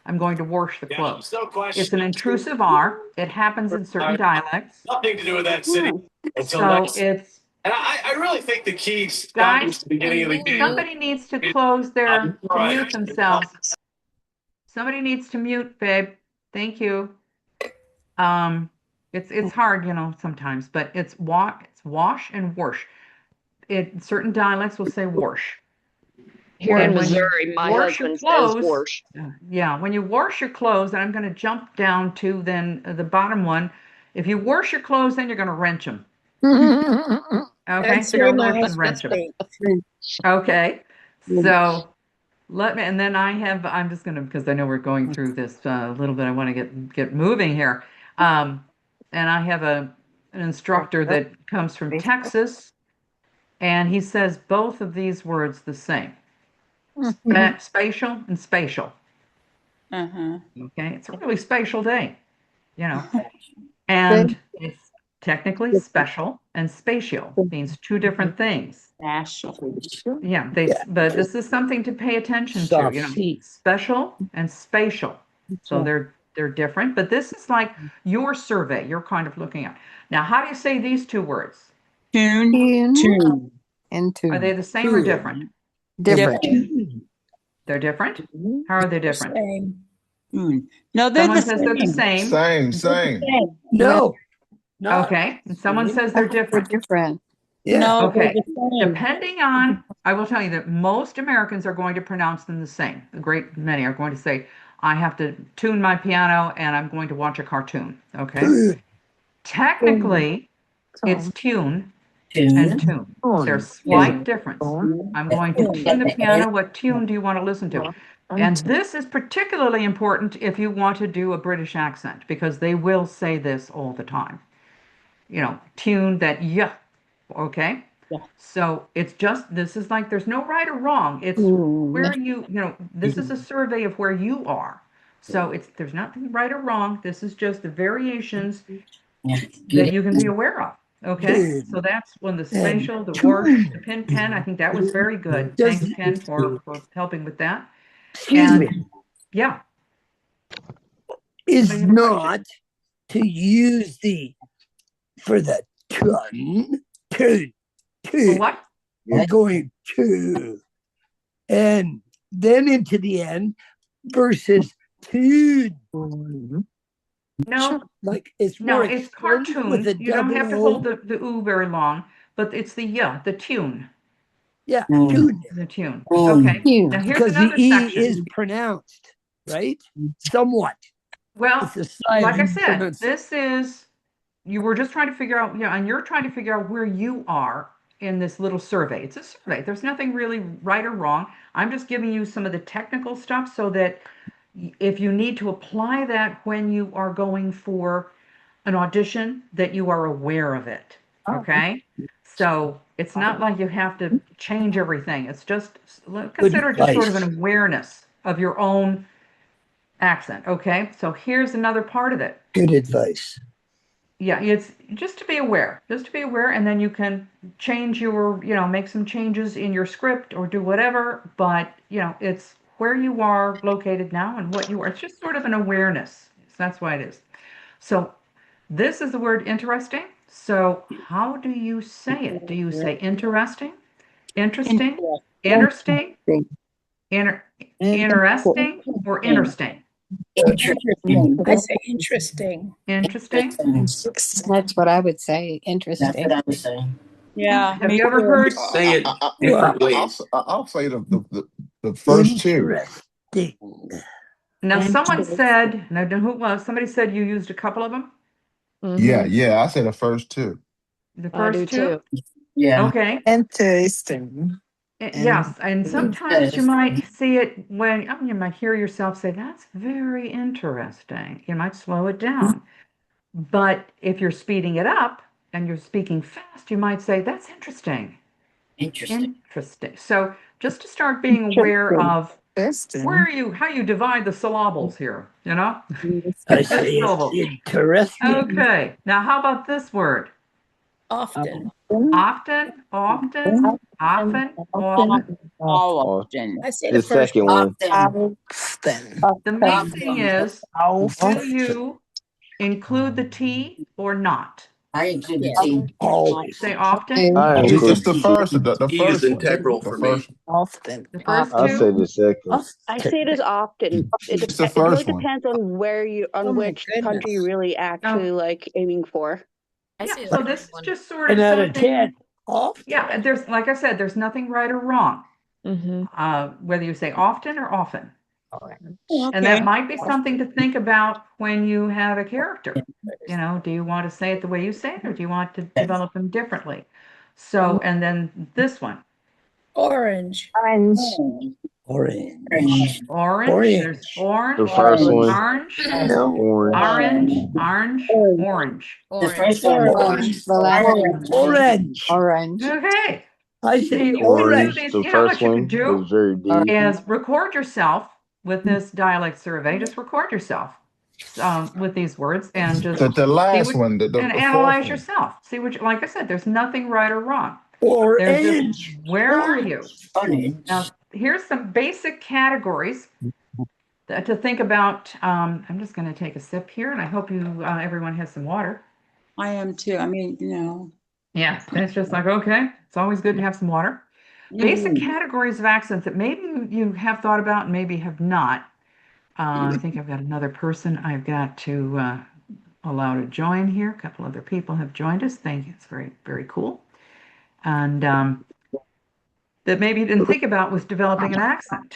Speaker 1: I'm going to wash the clothes. It's an intrusive R. It happens in certain dialects.
Speaker 11: Nothing to do with that city until
Speaker 1: So
Speaker 11: next.
Speaker 1: it's
Speaker 11: And I really think the key
Speaker 1: guys.
Speaker 11: comes at the beginning of the game.
Speaker 1: Somebody needs to close to mute themselves. Somebody needs to mute, babe. Thank you. It's hard, sometimes, but it's wash and wash. Certain dialects will say wash.
Speaker 3: Here
Speaker 1: And
Speaker 3: in
Speaker 1: when you
Speaker 3: Missouri, my
Speaker 1: wash your
Speaker 3: husband says
Speaker 1: clothes-
Speaker 3: wash.
Speaker 1: Yeah, when you wash your clothes, and I'm going to jump down to then the bottom one. If you wash your clothes, then you're going to wrench them. Okay,
Speaker 4: That's
Speaker 1: so you're
Speaker 4: where
Speaker 1: going to
Speaker 4: my
Speaker 1: wash and wrench
Speaker 4: husband
Speaker 1: them.
Speaker 4: thinks.
Speaker 1: Okay, so and then I'm just going to, because I know we're going through this a little bit, I want to get moving here. And I have an instructor that comes from Texas, and he says both of these words the same. Spatial and spatial.
Speaker 5: Uh-huh.
Speaker 1: Okay, it's a really spatial day, and it's technically special and spatial means two different things. Yeah, but this is something to pay attention to, special and spatial. So they're They're different, but this is like your survey you're kind of looking at. Now, how do you say these two words?
Speaker 5: Tune.
Speaker 12: Tune. And
Speaker 1: Are they
Speaker 12: tune.
Speaker 1: the same or different?
Speaker 12: Different.
Speaker 1: They're different? How are they different?
Speaker 4: Same.
Speaker 5: Tune. No, they're
Speaker 1: Someone
Speaker 5: the
Speaker 1: says they're the
Speaker 5: same.
Speaker 1: same.
Speaker 10: Same.
Speaker 7: No, not
Speaker 1: Okay. And someone
Speaker 7: same.
Speaker 1: says they're
Speaker 12: They're
Speaker 1: different.
Speaker 12: different.
Speaker 7: Yeah.
Speaker 5: No, they're
Speaker 1: Okay.
Speaker 5: the same.
Speaker 1: Depending on, I will tell you that most Americans are going to pronounce them the same. A great many are going to say, I have to tune my piano and I'm going to watch a cartoon. Okay. Technically, it's tune and tune. There's slight difference. I'm going to tune the piano. What tune do you want to listen to? And this is particularly important if you want to do a British accent, because they will say this all the time. You know, tune that yeah. Okay. So it's just, this is like, there's no right or wrong. It's where you know, this is a survey of where you are. So there's nothing right or wrong. This is just the variations that you can be aware of. Okay. So that's when the spatial, the whoosh, the pin pen, I think that was very good. Thanks, Ken, for helping with that.
Speaker 7: Excuse me.
Speaker 1: Yeah.
Speaker 7: Is
Speaker 1: Somebody have a question?
Speaker 7: not to use for the tune.
Speaker 1: What?
Speaker 7: You're going to, and then into the end versus tune.
Speaker 1: No,
Speaker 7: Like it's
Speaker 1: no,
Speaker 7: more
Speaker 1: it's
Speaker 7: extended
Speaker 1: cartoon.
Speaker 7: with a
Speaker 1: You don't have to
Speaker 7: double O.
Speaker 1: hold the ooh very long, but it's the yeah, the tune.
Speaker 7: Yeah, tune.
Speaker 1: The tune. Okay. Now here's
Speaker 7: Because the
Speaker 1: another
Speaker 7: E
Speaker 1: section.
Speaker 7: is pronounced, right? Somewhat.
Speaker 1: Well,
Speaker 7: It's a side
Speaker 1: like I said,
Speaker 7: pronunciation.
Speaker 1: this is, you were just trying to figure out, yeah, and you're trying to figure out where you are in this little survey. It's a survey. There's nothing really right or wrong. I'm just giving you some of the technical stuff so that if you need to apply that when you are going for an audition, that you are aware of it. Okay? So it's not like you have to change everything. It's just, consider it just sort of an awareness of your own accent. Okay? So here's another part of it.
Speaker 7: Good advice.
Speaker 1: Yeah, it's just to be aware, and then you can change your, make some changes in your script or do whatever, but, it's where you are located now and what you are. It's just sort of an awareness. So that's why it is. So this is the word interesting. So how do you say it? Do you say interesting, interesting, interesting, interesting, or interesting?
Speaker 4: I say interesting.
Speaker 1: Interesting.
Speaker 12: That's what I would say. Interesting.
Speaker 5: Yeah.
Speaker 1: Have you ever heard?
Speaker 11: Say it different ways.
Speaker 10: I'll say the first two.
Speaker 7: Interesting.
Speaker 1: Now, someone said, and I don't know who it was, somebody said you used a couple of them?
Speaker 10: Yeah, I say the first two.
Speaker 1: The
Speaker 3: I do
Speaker 1: first two?
Speaker 3: too.
Speaker 12: Yeah.
Speaker 1: Okay.
Speaker 12: Interesting.
Speaker 1: Yes, and sometimes you might see it when, you might hear yourself say, that's very interesting. You might slow it down. But if you're speeding it up and you're speaking fast, you might say, that's interesting. Interesting. So just to start being aware of how you divide the syllables here,
Speaker 7: I say
Speaker 1: syllables.
Speaker 7: interesting.
Speaker 1: Okay, now how about this word?
Speaker 4: Often.
Speaker 1: Often, often, often, often.
Speaker 5: Often.
Speaker 4: I say
Speaker 6: The
Speaker 4: the first
Speaker 6: second one.
Speaker 12: Often.
Speaker 1: The main thing is, do you include the T or not?
Speaker 13: I include the
Speaker 4: Yeah.
Speaker 13: T.
Speaker 7: Always.
Speaker 1: Say often.
Speaker 6: I
Speaker 10: Just
Speaker 6: include
Speaker 10: the first, the
Speaker 11: T is
Speaker 10: first one.
Speaker 11: integral
Speaker 10: The
Speaker 11: for
Speaker 10: first
Speaker 11: me.
Speaker 12: Often.
Speaker 1: The first
Speaker 6: I say
Speaker 1: two.
Speaker 6: the second.
Speaker 14: I say it as often.
Speaker 10: It's the
Speaker 14: It really
Speaker 10: first one.
Speaker 14: depends on
Speaker 4: Oh my
Speaker 14: which country
Speaker 4: goodness.
Speaker 14: you're really actually like aiming for.
Speaker 1: Yeah, so this is just sort of
Speaker 7: 10 out of
Speaker 1: something.
Speaker 7: 10. Often.
Speaker 1: Yeah, there's, like I said, there's nothing right or wrong. Whether you say often or often. And that might be something to think about when you have a character. Do you want to say it the way you say it, or do you want to develop them differently? So, and then this one.
Speaker 4: Orange.
Speaker 12: Orange.
Speaker 7: Orange.
Speaker 1: Orange. There's orange.
Speaker 6: The first one.
Speaker 1: Orange.
Speaker 6: Orange.
Speaker 1: Orange. Orange.
Speaker 13: The first one.
Speaker 12: Orange. The last one.
Speaker 7: Orange.
Speaker 12: Orange.
Speaker 1: Okay.
Speaker 7: I say
Speaker 1: See,
Speaker 7: orange.
Speaker 6: Orange. The first
Speaker 1: what you
Speaker 6: one
Speaker 1: could do
Speaker 6: was very deep.
Speaker 1: is record yourself with this dialect survey. Just record yourself with these words and just
Speaker 10: The last
Speaker 1: see what,
Speaker 10: one, the
Speaker 1: and
Speaker 10: fourth
Speaker 1: analyze
Speaker 10: one.
Speaker 1: yourself. See what, like I said, there's nothing right or wrong.
Speaker 7: Orange.
Speaker 1: There's just, where are you?
Speaker 13: Orange.
Speaker 1: Now, here's some basic categories to think about. I'm just going to take a sip here, and I hope everyone has some water.
Speaker 5: I am too. I mean,
Speaker 1: Yeah, it's just like, okay, it's always good to have some water. Basic categories of accents that maybe you have thought about and maybe have not. I think I've got another person I've got to allow to join here. A couple other people have joined us. Thank you. It's very, very cool. And that maybe you didn't think about was developing an accent.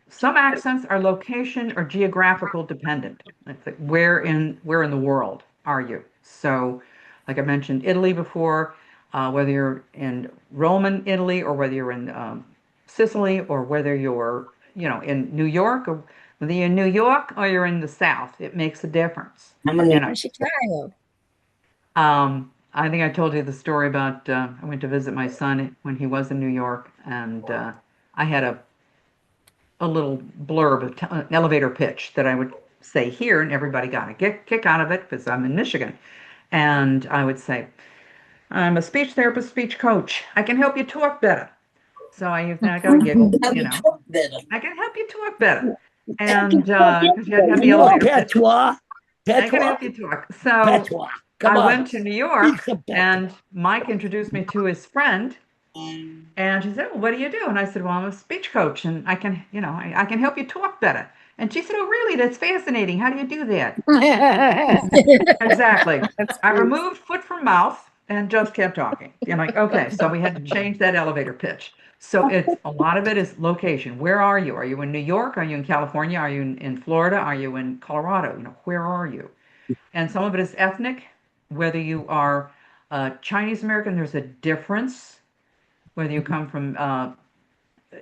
Speaker 1: Some accents are location or geographical dependent. It's like where in the world are you? So, like I mentioned, Italy before, whether you're in Roman Italy or whether you're in Sicily or whether you're in New York or whether you're in New York or you're in the South, it makes a difference.
Speaker 4: Chicago.
Speaker 1: I think I told you the story about I went to visit my son when he was in New York, and I had a little blurb, an elevator pitch that I would say here, and everybody got a kick out of it because I'm in Michigan. And I would say, I'm a speech therapist, speech coach. I can help you talk better. So I got a giggle, I can help you talk better. And because you had to have the elevator pitch. I can help you talk. So I went to New York, and Mike introduced me to his friend. And she said, well, what do you do? And I said, well, I'm a speech coach, and I can, I can help you talk better. And she said, oh, really? That's fascinating. How do you do that? Exactly. I removed foot from mouth and just kept talking. I'm like, okay, so we had to change that elevator pitch. So a lot of it is location. Where are you? Are you in New York? Are you in California? Are you in Florida? Are you in Colorado? Where are you? And some of it is ethnic. Whether you are Chinese American, there's a difference. Whether you come from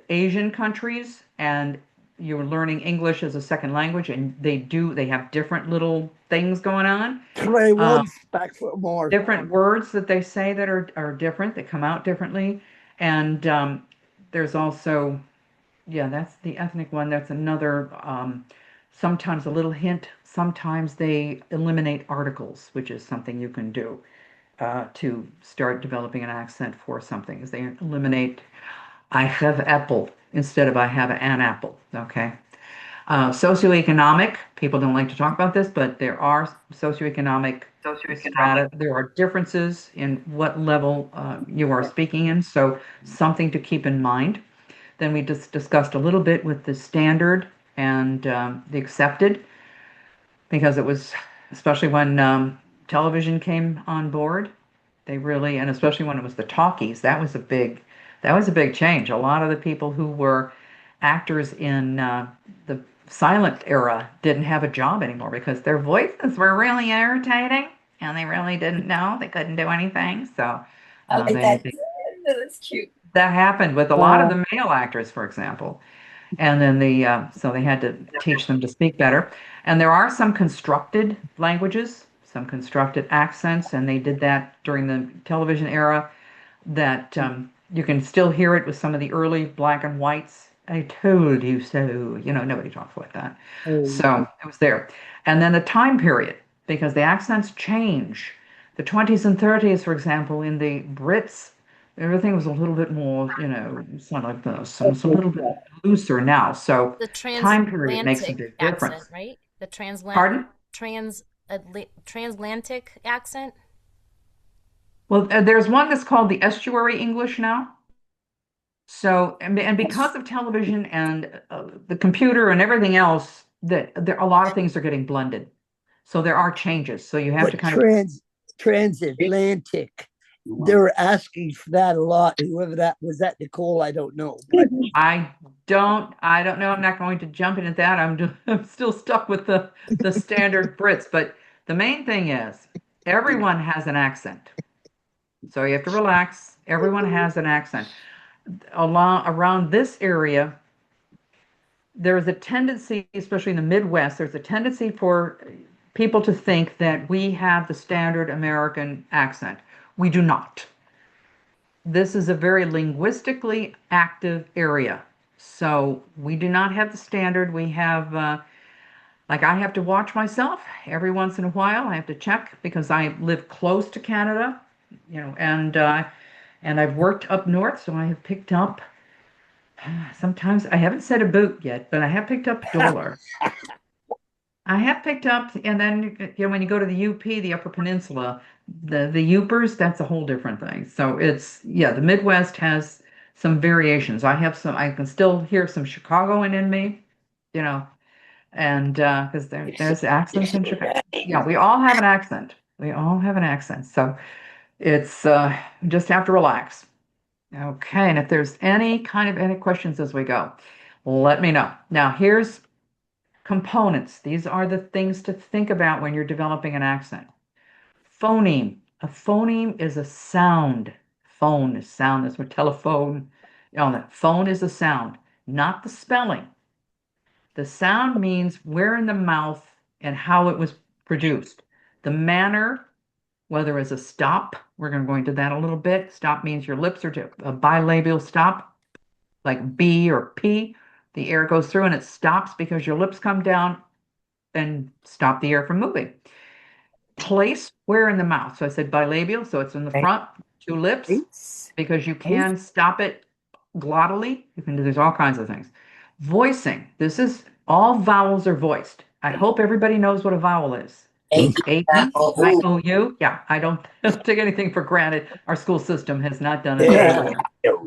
Speaker 1: Asian countries and you're learning English as a second language, and they have different little things going on. Different words that they say that are different, that come out differently. And there's also, that's the ethnic one. That's another, sometimes a little hint. Sometimes they eliminate articles, which is something you can do to start developing an accent for something, is they eliminate I have apple instead of I have an apple, okay? Socioeconomic, people don't like to talk about this, but there are socioeconomic strata. There are differences in what level you are speaking in, so something to keep in mind. Then we just discussed a little bit with the standard and the accepted, because it was, especially when television came on board, they really, and especially when it was the talkies, that was a big change. A lot of the people who were actors in the silent era didn't have a job anymore because their voices were really irritating and they really didn't know. They couldn't do anything. So
Speaker 4: That's cute.
Speaker 1: that happened with a lot of the male actors, for example. And then so they had to teach them to speak better. And there are some constructed languages, some constructed accents, and they did that during the television era that you can still hear it with some of the early black and whites. I told you so. Nobody talks like that. So it was there. And then the time period, because the accents change. The 20s and 30s, for example, in the Brits, everything was a little bit more, it's not like this. So it's a little bit looser now. So
Speaker 13: The
Speaker 1: time period makes a big
Speaker 13: accent,
Speaker 1: difference.
Speaker 13: right? The
Speaker 1: Pardon?
Speaker 13: transatlantic accent.
Speaker 1: Well, there's one that's called the estuary English now. So, and because of television and the computer and everything else, a lot of things are getting blended. So there are changes. So you have to kind of
Speaker 7: transatlantic. They're asking for that a lot. Whoever that was, that Nicole, I don't know.
Speaker 1: I don't know. I'm not going to jump into that. I'm still stuck with the standard Brits. But the main thing is everyone has an accent. So you have to relax. Everyone has an accent. Around this area, there's a tendency, especially in the Midwest, there's a tendency for people to think that we have the standard American accent. We do not. This is a very linguistically active area. So we do not have the standard. We have, like I have to watch myself every once in a while. I have to check because I live close to Canada, and I've worked up north, so I have picked up Sometimes I haven't said a boot yet, but I have picked up dollar. I have picked up, and then when you go to the UP, the Upper Peninsula, the Upers, that's a whole different thing. So it's yeah, the Midwest has some variations. I have some. I can still hear some Chicagoan in me, you know, and because there's accents in Chicago. Yeah, we all have an accent. We all have an accent. So it's just have to relax. Okay, and if there's any questions as we go, let me know. Now here's components. These are the things to think about when you're developing an accent. Phoneme. A phoneme is a sound. Phone is sound. That's what telephone. That phone is a sound, not the spelling. The sound means where in the mouth and how it was produced. The manner, whether as a stop, we're going to go into that a little bit. Stop means your lips are to a bilabial stop, like B or P. The air goes through and it stops because your lips come down and stop the air from moving. Place where in the mouth. So I said bilabial, so it's in the front, two lips, because you can stop it glottally. You can do, there's all kinds of things. Voicing. This is all vowels are voiced. I hope everybody knows what a vowel is. A-E-I-O-U. Yeah, I don't take anything for granted. Our school system has not done a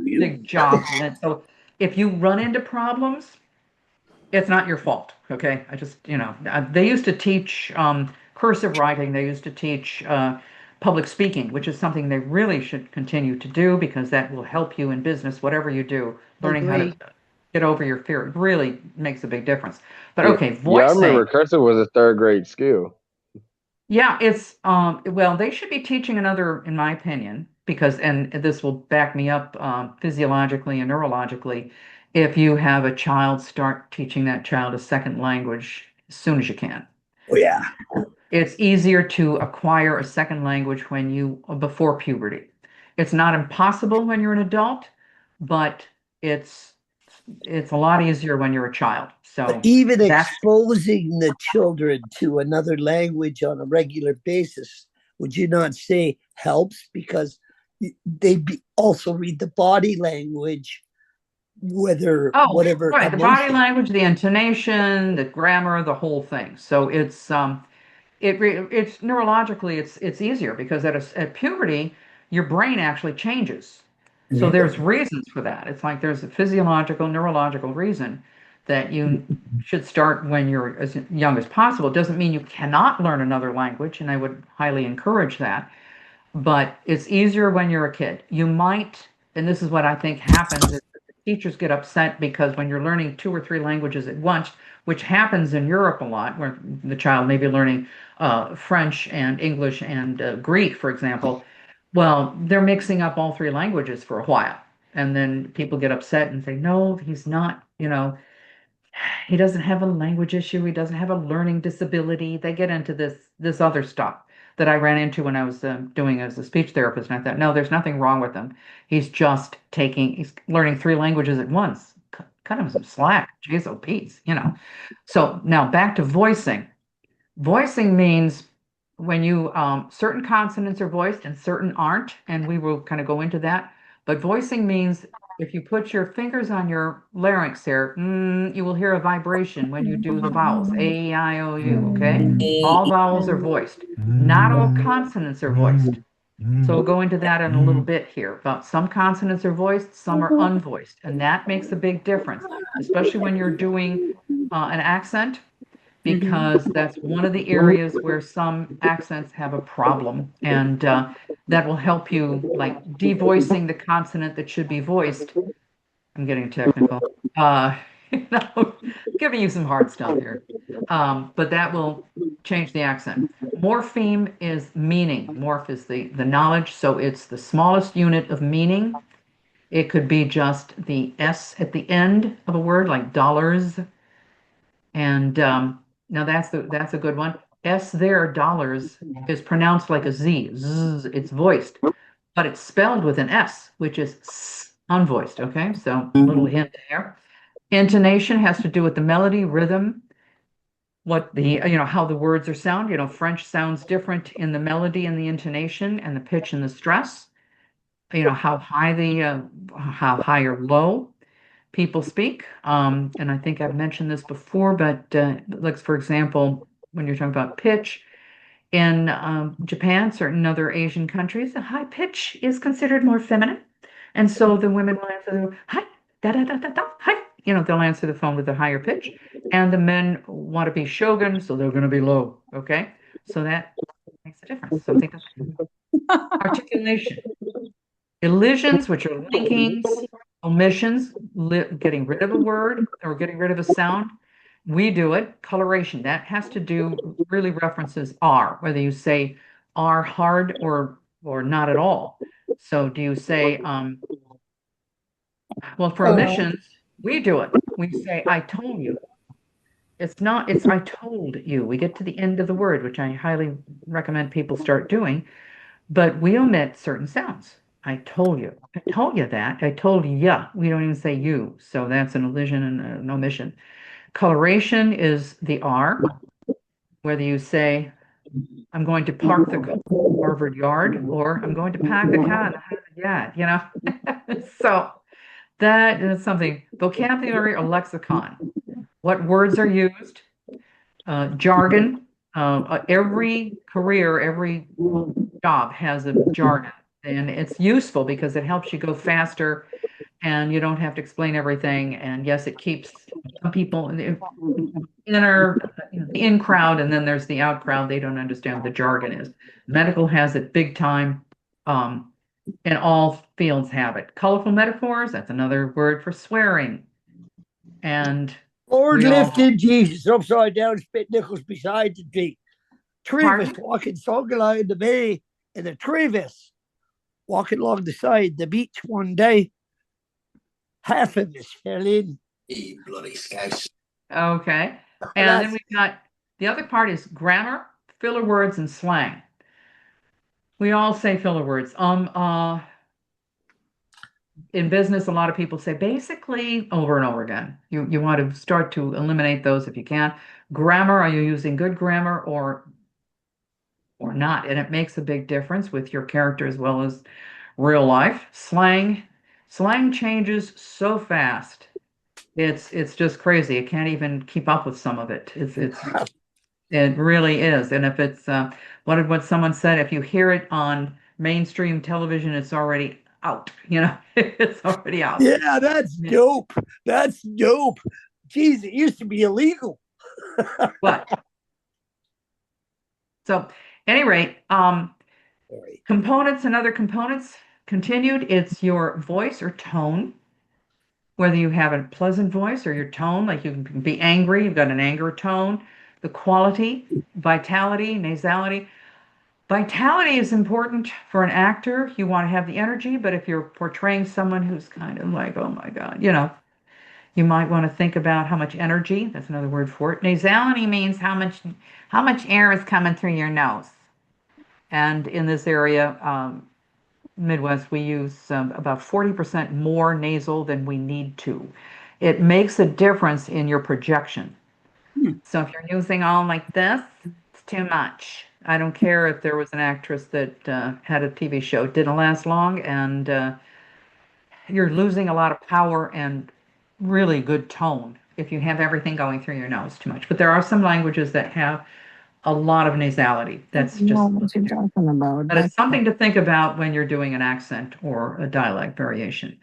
Speaker 1: big job. And so if you run into problems, it's not your fault. Okay. I just, they used to teach cursive writing. They used to teach public speaking, which is something they really should continue to do because that will help you in business, whatever you do, learning how to get over your fear. It really makes a big difference. But okay,
Speaker 6: Yeah, I
Speaker 1: voicing.
Speaker 6: remember cursive was a third grade skill.
Speaker 1: Yeah, it's well, they should be teaching another, in my opinion, because and this will back me up physiologically and neurologically. If you have a child, start teaching that child a second language as soon as you can.
Speaker 7: Oh yeah.
Speaker 1: It's easier to acquire a second language when you before puberty. It's not impossible when you're an adult, but it's a lot easier when you're a child. So
Speaker 7: But even exposing the children to another language on a regular basis, would you not say helps? Because also read the body language, whatever
Speaker 1: right, the body
Speaker 7: emotion.
Speaker 1: language, the intonation, the grammar, the whole thing. So it's it's neurologically it's easier because at puberty your brain actually changes. So there's reasons for that. It's like there's a physiological, neurological reason that you should start when you're as young as possible. It doesn't mean you cannot learn another language, and I would highly encourage that. But it's easier when you're a kid. You might, and this is what I think happens, is that the teachers get upset because when you're learning two or three languages at once, which happens in Europe a lot, where the child may be learning French and English and Greek, for example. Well, they're mixing up all three languages for a while. And then people get upset and say, no, he's not, he doesn't have a language issue. He doesn't have a learning disability. They get into this other stuff that I ran into when I was doing as a speech therapist. And I thought, no, there's nothing wrong with him. He's learning three languages at once. Cut him some slack. Jeez, oh, Pete's, So now back to voicing. Voicing means when you certain consonants are voiced and certain aren't, and we will kind of go into that. But voicing means if you put your fingers on your larynx here, you will hear a vibration when you do the vowels. A, I, O, U, okay? All vowels are voiced. Not all consonants are voiced. So we'll go into that in a little bit here. But some consonants are voiced, some are unvoiced. And that makes a big difference, especially when you're doing an accent, because that's one of the areas where some accents have a problem. And that will help you, like devoicing the consonant that should be voiced. I'm getting technical. You know, giving you some hard stuff here. But that will change the accent. Morpheme is meaning. Morph is the knowledge, so it's the smallest unit of meaning. It could be just the S at the end of a word, like dollars. And now that's a good one. S there, dollars, is pronounced like a Z. Zzz, it's voiced, but it's spelled with an S, which is unvoiced. Okay, so little hint there. Intonation has to do with the melody, rhythm, what the how the words are sound. French sounds different in the melody and the intonation and the pitch and the stress. How high or low. people speak. And I think I've mentioned this before, but like for example, when you're talking about pitch in Japan, certain other Asian countries, the high pitch is considered more feminine, and so the women will answer hi, da da da da da, hi. They'll answer the phone with a higher pitch, and the men want to be shogun, so they're going to be low. Okay, so that makes a difference. Something to think about. Articulation. Elisions, which are linkings, omissions, getting rid of a word or getting rid of a sound. We do it. Coloration, that has to do really references are, whether you say are hard or not at all. So do you say, well, for omissions, we do it. We say, I told you. It's I told you. We get to the end of the word, which I highly recommend people start doing. But we omit certain sounds. I told you. I told you that. I told ya. We don't even say you. So that's an elision and an omission. Coloration is the R, whether you say, I'm going to park the car in Harvard Yard, or I'm going to pack the car in the Harvard Yard. So that is something. Vocabulary or lexicon. What words are used? Jargon. Every career, every job has a jargon, and it's useful because it helps you go faster and you don't have to explain everything. And yes, it keeps some people in the in crowd, and then there's the out crowd. They don't understand what the jargon is. Medical has it big time, and all fields have it. Colorful metaphors, that's another word for swearing. And
Speaker 7: Lord
Speaker 1: we all
Speaker 7: lifted Jesus upside down, spit nickels beside the tree. Travis
Speaker 1: Pardon?
Speaker 7: walking song along the bay, and the Travis walking along the side the beach one day. Half of us fell in.
Speaker 11: You bloody scouse.
Speaker 1: Okay. And then we've got the other part is grammar, filler words, and slang. We all say filler words. In business, a lot of people say basically over and over again. You want to start to eliminate those if you can. Grammar, are you using good grammar or not? And it makes a big difference with your character as well as real life. Slang changes so fast. It's just crazy. I can't even keep up with some of it. It really is. And if it's what someone said, if you hear it on mainstream television, it's already out. It's already out.
Speaker 7: Yeah, that's dope. That's dope. Geez, it used to be illegal.
Speaker 1: But so, any rate, components and other components continued. It's your voice or tone, whether you have a pleasant voice or your tone, like you can be angry, you've got an anger tone. The quality, vitality, nasality. Vitality is important for an actor. You want to have the energy, but if you're portraying someone who's kind of like, oh my God, you might want to think about how much energy, that's another word for it. Nasality means how much air is coming through your nose. And in this area, Midwest, we use about 40% more nasal than we need to. It makes a difference in your projection. So if you're using all like this, it's too much. I don't care if there was an actress that had a TV show, it didn't last long, and you're losing a lot of power and really good tone if you have everything going through your nose too much. But there are some languages that have a lot of nasality. That's just
Speaker 12: what you're talking about.
Speaker 1: but it's something to think about when you're doing an accent or a dialect variation.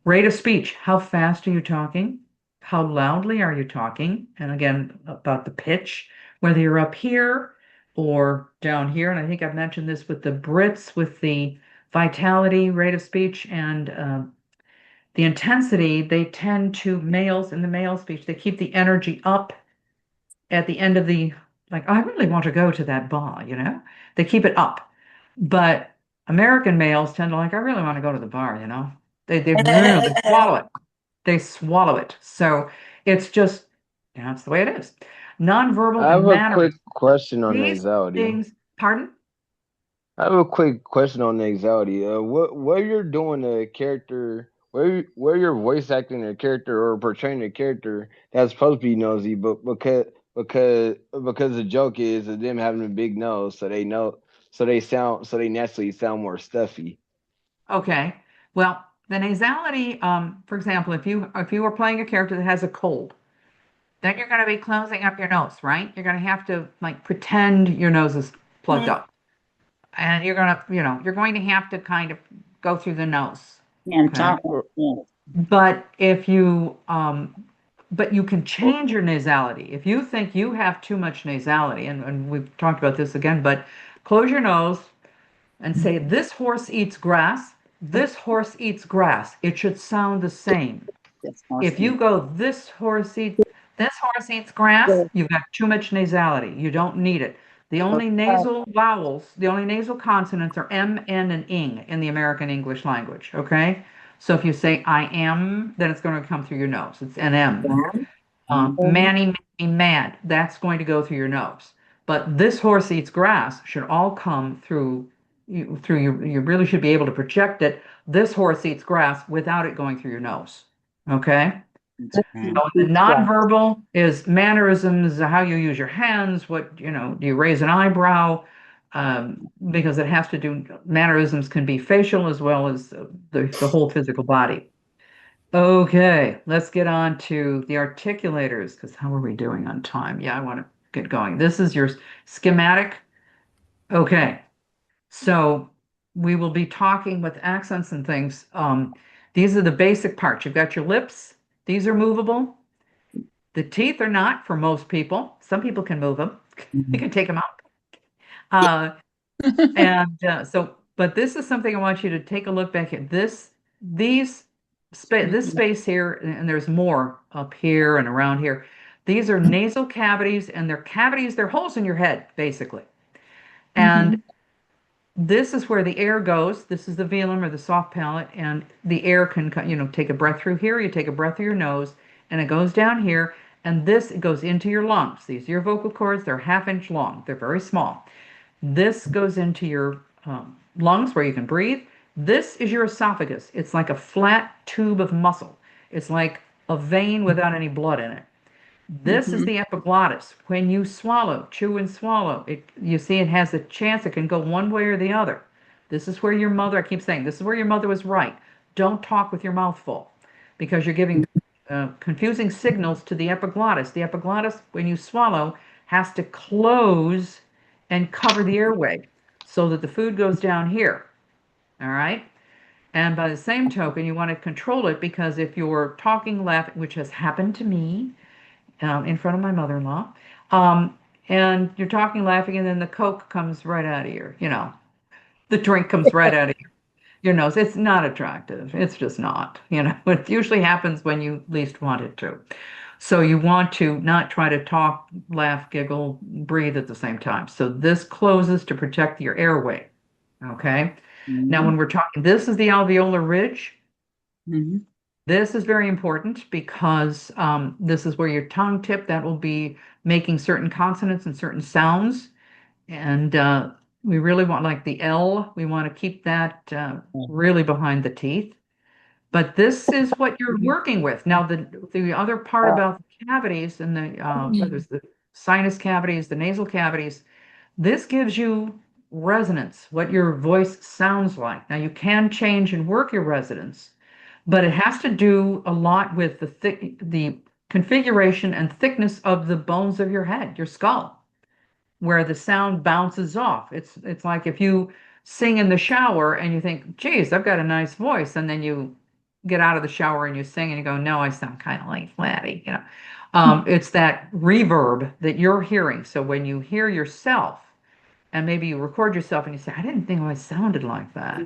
Speaker 1: Rate of speech. How fast are you talking? How loudly are you talking? And again, about the pitch, whether you're up here or down here. And I think I've mentioned this with the Brits, with the vitality, rate of speech, and the intensity. They tend to, males in the male speech, they keep the energy up at the end of the, like, I really want to go to that bar, They keep it up. But American males tend to like, I really want to go to the bar, They really swallow it. They swallow it. So it's just, that's the way it is. Nonverbal
Speaker 6: I have
Speaker 1: and
Speaker 6: a quick
Speaker 1: mannerism.
Speaker 6: question on
Speaker 1: These
Speaker 6: nasality.
Speaker 1: things, pardon?
Speaker 6: I have a quick question on nasality. What you're doing a character, where you're voice acting a character or portraying a character that's supposed to be nosy, but because the joke is of them having a big nose, so they naturally sound more stuffy.
Speaker 1: Okay. Well, the nasality, for example, if you were playing a character that has a cold, then you're going to be closing up your nose, right? You're going to have to like pretend your nose is plugged up, and you're going to have to kind of go through the nose.
Speaker 13: And
Speaker 1: Okay.
Speaker 13: talk. Yeah.
Speaker 1: But but you can change your nasality. If you think you have too much nasality, and we've talked about this again, but close your nose and say, "This horse eats grass. This horse eats grass." It should sound the same. If you go, this horse eats grass, you've got too much nasality. You don't need it. The only nasal vowels, the only nasal consonants are M, N, and ing in the American English language. Okay? So if you say I am, then it's going to come through your nose. It's an M. Manny made me mad. That's going to go through your nose. But this horse eats grass should all come through you. You really should be able to project it. This horse eats grass without it going through your nose. Okay? So the nonverbal is mannerisms, how you use your hands, do you raise an eyebrow? Because it has to do, mannerisms can be facial as well as the whole physical body. Okay, let's get on to the articulators, because how are we doing on time? Yeah, I want to get going. This is your schematic. Okay, so we will be talking with accents and things. These are the basic parts. You've got your lips. These are movable. The teeth are not for most people. Some people can move them. You can take them out. But this is something I want you to take a look back at. This space here, and there's more up here and around here. These are nasal cavities, and they're cavities, they're holes in your head, basically. And this is where the air goes. This is the velum or the soft palate, and the air can, take a breath through here. You take a breath through your nose, and it goes down here, and it goes into your lungs. These are your vocal cords. They're ½ inch long. They're very small. This goes into your lungs where you can breathe. This is your esophagus. It's like a flat tube of muscle. It's like a vein without any blood in it. This is the epiglottis. When you swallow, chew and swallow, you see it has a chance. It can go one way or the other. This is where your mother, I keep saying, this is where your mother was right. Don't talk with your mouth full because you're giving confusing signals to the epiglottis. The epiglottis, when you swallow, has to close and cover the airway so that the food goes down here. All right? And by the same token, you want to control it because if you're talking, laughing, which has happened to me in front of my mother-in-law, and you're talking, laughing, and then the Coke comes right out of the drink comes right out of your nose. It's not attractive. It's just not. It usually happens when you least want it to. So you want to not try to talk, laugh, giggle, breathe at the same time. So this closes to protect your airway. Okay? Now, when we're talking, this is the alveolar ridge. This is very important because this is where your tongue tip, that will be making certain consonants and certain sounds. And we really want, like the L, we want to keep that really behind the teeth. But this is what you're working with. Now, the other part about the cavities and there's the sinus cavities, the nasal cavities, this gives you resonance, what your voice sounds like. Now, you can change and work your resonance, but it has to do a lot with the configuration and thickness of the bones of your head, your skull, where the sound bounces off. It's like if you sing in the shower and you think, geez, I've got a nice voice, and then you get out of the shower and you sing and you go, no, I sound kind of like Flatty, It's that reverb that you're hearing. So when you hear yourself, and maybe you record yourself and you say, I didn't think I sounded like that.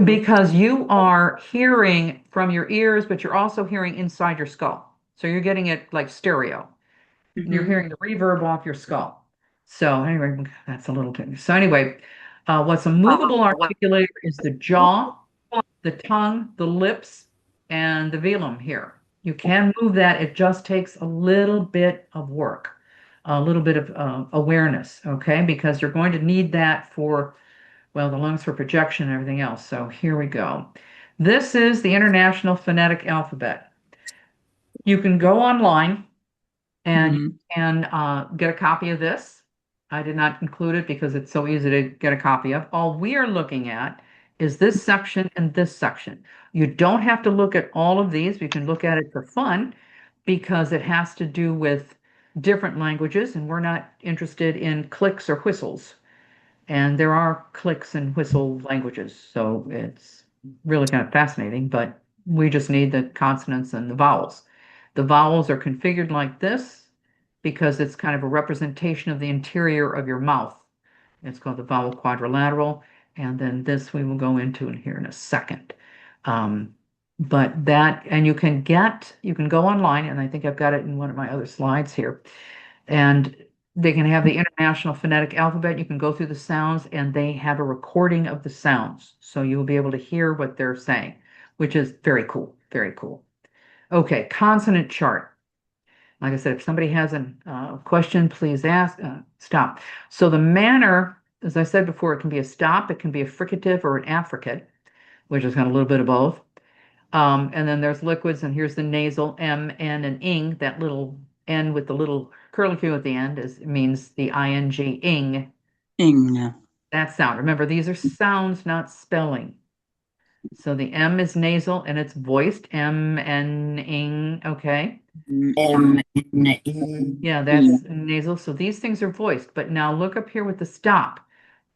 Speaker 1: Because you are hearing from your ears, but you're also hearing inside your skull. So you're getting it like stereo. You're hearing the reverb off your skull. So anyway, that's a little bit. So anyway, what's a movable articulator is the jaw, the tongue, the lips, and the velum here. You can move that. It just takes a little bit of work, a little bit of awareness, okay? Because you're going to need that for, well, the lungs for projection and everything else. So here we go. This is the International Phonetic Alphabet. You can go online and get a copy of this. I did not include it because it's so easy to get a copy of. All we are looking at is this section and this section. You don't have to look at all of these. You can look at it for fun because it has to do with different languages, and we're not interested in clicks or whistles. And there are clicks and whistle languages, so it's really kind of fascinating, but we just need the consonants and the vowels. The vowels are configured like this because it's kind of a representation of the interior of your mouth. It's called the vowel quadrilateral, and then this we will go into in here in a second. But that, and you can go online, and I think I've got it in one of my other slides here, and they can have the International Phonetic Alphabet. You can go through the sounds, and they have a recording of the sounds, so you'll be able to hear what they're saying, which is very cool, very cool. Okay, consonant chart. Like I said, if somebody has a question, please ask. Stop. So the manner, as I said before, it can be a stop, it can be a fricative or an affricate, which is kind of a little bit of both. And then there's liquids, and here's the nasal M, N, and ing. That little N with the little curlicue at the end means the ing, ing.
Speaker 5: Ing.
Speaker 1: That sound. Remember, these are sounds, not spelling. So the M is nasal and it's voiced. M, N, ing. Okay.
Speaker 11: M, N, E.
Speaker 1: Yeah, that's nasal. So these things are voiced. But now look up here with the stop.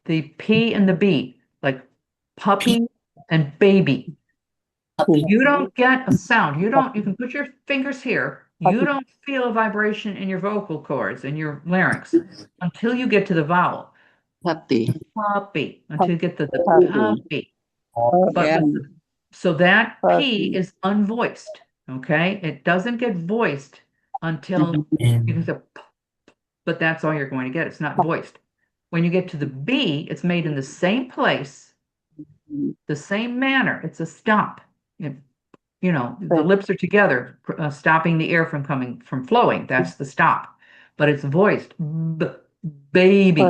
Speaker 1: The P and the B, like puppy and baby. You don't get a sound. You can put your fingers here. You don't feel a vibration in your vocal cords, in your larynx, until you get to the vowel.
Speaker 5: Puppy.
Speaker 1: Puppy. Until you get to the puppy.
Speaker 5: Yeah.
Speaker 1: So that P is unvoiced. Okay? It doesn't get voiced until you can say, but that's all you're going to get. It's not voiced. When you get to the B, it's made in the same place, the same manner. It's a stop. The lips are together, stopping the air from flowing. That's the stop. But it's voiced. Baby.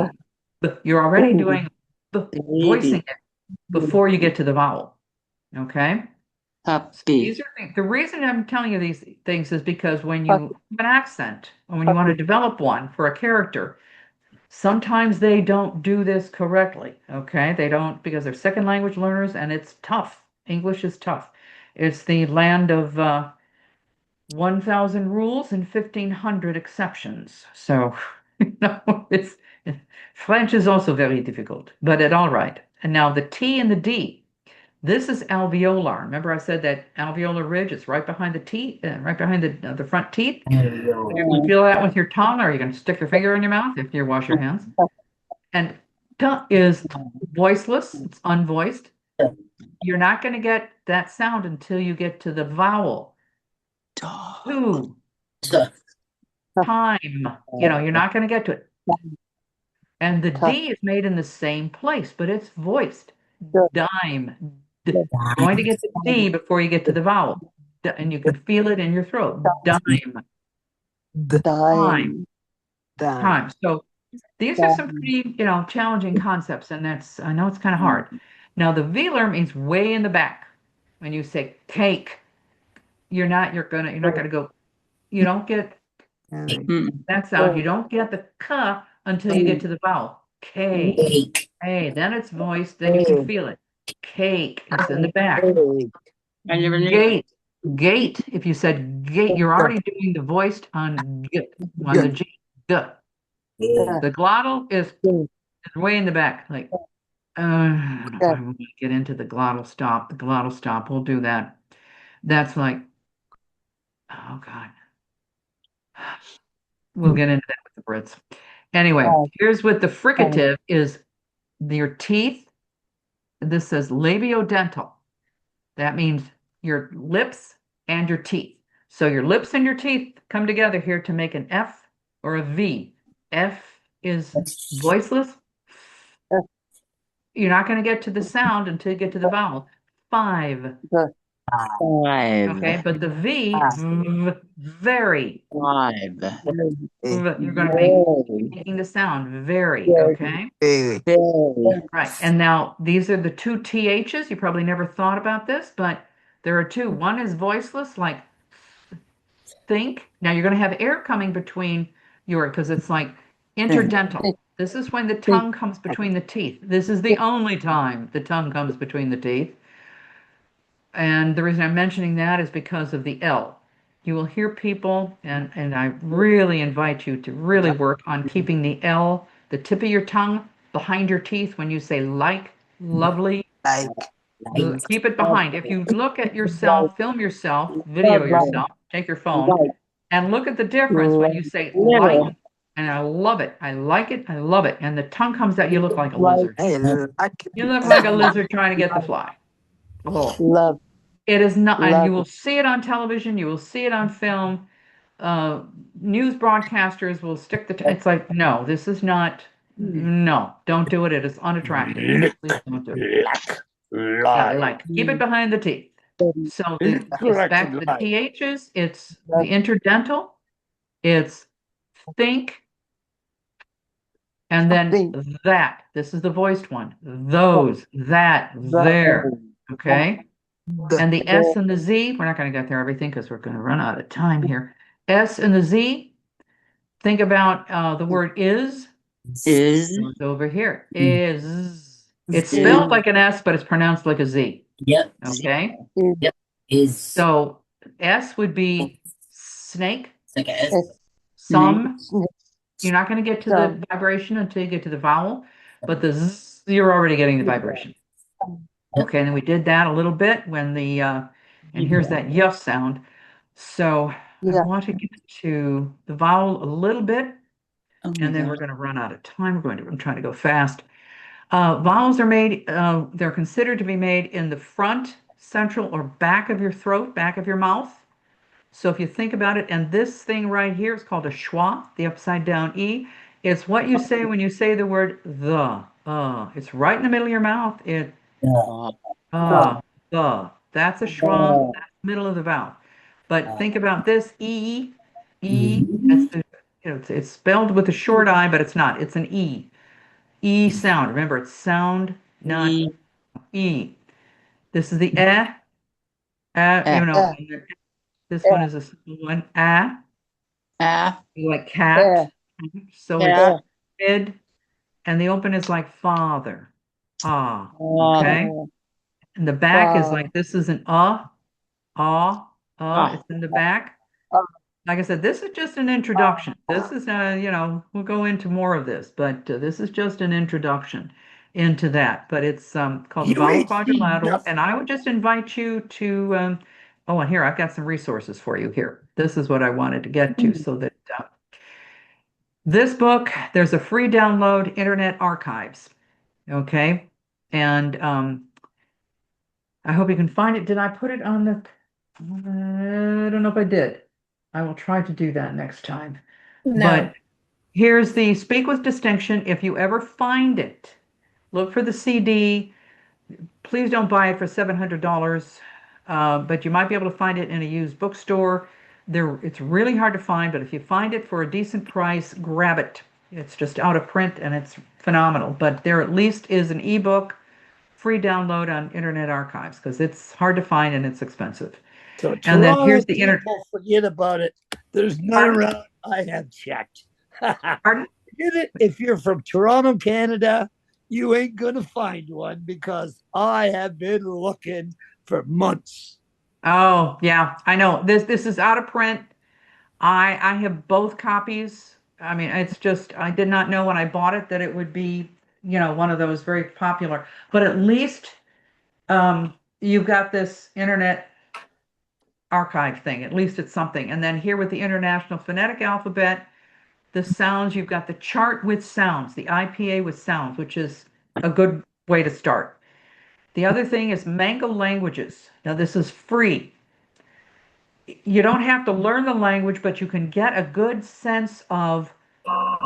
Speaker 1: You're already doing voicing it before you get to the vowel. Okay?
Speaker 5: Puppy.
Speaker 1: The reason I'm telling you these things is because when you have an accent, or when you want to develop one for a character, sometimes they don't do this correctly. Okay? They don't, because they're second language learners, and it's tough. English is tough. It's the land of 1,000 rules and 1,500 exceptions. So, it's French is also very difficult, but it's all right. And now the T and the D. This is alveolar. Remember I said that alveolar ridge is right behind the teeth, right behind the front teeth? You're going to feel that with your tongue, or are you going to stick your finger in your mouth if you wash your hands? And T is voiceless, it's unvoiced. You're not going to get that sound until you get to the vowel. Two. Time. You're not going to get to it. And the D is made in the same place, but it's voiced. Dime. You're going to get the D before you get to the vowel. And you can feel it in your throat. Dime. Time. Time. So these are some pretty, challenging concepts, and I know it's kind of hard. Now the velar means way in the back. When you say cake, you're not gonna go, you don't get that sound. You don't get the k until you get to the vowel. K. Hey, then it's voiced, then you can feel it. Cake. It's in the back.
Speaker 5: I never knew.
Speaker 1: Gate. Gate. If you said gate, you're already doing the voiced on G, on the G. G. The glottal is way in the back. Like, I don't know if I want to get into the glottal stop. The glottal stop, we'll do that. That's like, oh God. We'll get into that with the Brits. Anyway, here's what the fricative is: your teeth. This says labiodental. That means your lips and your teeth. So your lips and your teeth come together here to make an F or a V. F is voiceless. You're not going to get to the sound until you get to the vowel. 5. Okay, but the V, very.
Speaker 5: 5.
Speaker 1: You're going to be making the sound very, okay? Right, and now these are the two THs. You probably never thought about this, but there are two. One is voiceless, like think. Now you're going to have air coming between because it's like interdental. This is when the tongue comes between the teeth. This is the only time the tongue comes between the teeth. And the reason I'm mentioning that is because of the L. You will hear people, and I really invite you to really work on keeping the L, the tip of your tongue, behind your teeth when you say like, lovely.
Speaker 11: Like.
Speaker 1: Keep it behind. If you look at yourself, film yourself, video yourself, take your phone, and look at the difference when you say like, and I love it. I like it. I love it. And the tongue comes out, you look like a lizard.
Speaker 11: Hey,
Speaker 1: You look like a lizard trying to get the fly. Oh.
Speaker 2: Love.
Speaker 1: It is not, and you
Speaker 2: Love
Speaker 1: will see it on television, you will see it on film. News broadcasters will stick it's like, no, this is not, no, don't do it. It is unattractive. Please don't do it. Yeah, like, keep it behind the teeth. So it's back to the THs, it's the interdental, it's think, and then that. This is the voiced one. Those, that, there. Okay? And the S and the Z, we're not going to get there everything because we're going to run out of time here. S and the Z, think about the word is.
Speaker 11: Is.
Speaker 1: It's over here. Is. It's spelled like an S, but it's pronounced like a Z.
Speaker 11: Yep.
Speaker 1: Okay?
Speaker 11: Yep. Is.
Speaker 1: So S would be snake.
Speaker 11: Like a S.
Speaker 1: Some. You're not going to get to the vibration until you get to the vowel, but the Z, you're already getting the vibration. Okay, and then we did that a little bit when the, and here's that yuh sound. So I want to get to the vowel a little bit, and then we're going to run out of time. I'm trying to go fast. Vowels are made, they're considered to be made in the front, central, or back of your throat, back of your mouth. So if you think about it, and this thing right here is called a schwa, the upside down E. It's what you say when you say the word the. It's right in the middle of your mouth. That's a schwa, that's the middle of the vowel. But think about this, E, that's the, it's spelled with a short I, but it's not. It's an E. E sound. Remember, it's sound, not E. This is the this one is a simple one. Like cat. So it's id, and the open is like father. Okay. And the back is like, this is an it's in the back. Like I said, this is just an introduction. This is, we'll go into more of this, but this is just an introduction into that. But it's called the vowel quadrilateral, and I would just invite you to, and here, I've got some resources for you here. This is what I wanted to get to, so that this book, there's a free download, Internet Archives, okay? And I hope you can find it. Did I put it on the, I don't know if I did. I will try to do that next time.
Speaker 4: No.
Speaker 1: But here's the Speak with Distinction. If you ever find it, look for the CD. Please don't buy it for $700, but you might be able to find it in a used bookstore. It's really hard to find, but if you find it for a decent price, grab it. It's just out of print and it's phenomenal. But there at least is an ebook, free download on Internet Archives, because it's hard to find and it's expensive.
Speaker 7: So
Speaker 1: And then here's the
Speaker 7: people forget about it. There's none around. I have checked.
Speaker 1: Pardon?
Speaker 7: If you're from Toronto, Canada, you ain't gonna find one because I have been looking for months.
Speaker 1: Oh, yeah, I know. This is out of print. I have both copies. I mean, it's just, I did not know when I bought it that it would be, one of those very popular. But at least you've got this Internet Archive thing. At least it's something. And then here with the International Phonetic Alphabet, the sounds, you've got the chart with sounds, the IPA with sounds, which is a good way to start. The other thing is Mango Languages. Now, this is free. You don't have to learn the language, but you can get a good sense of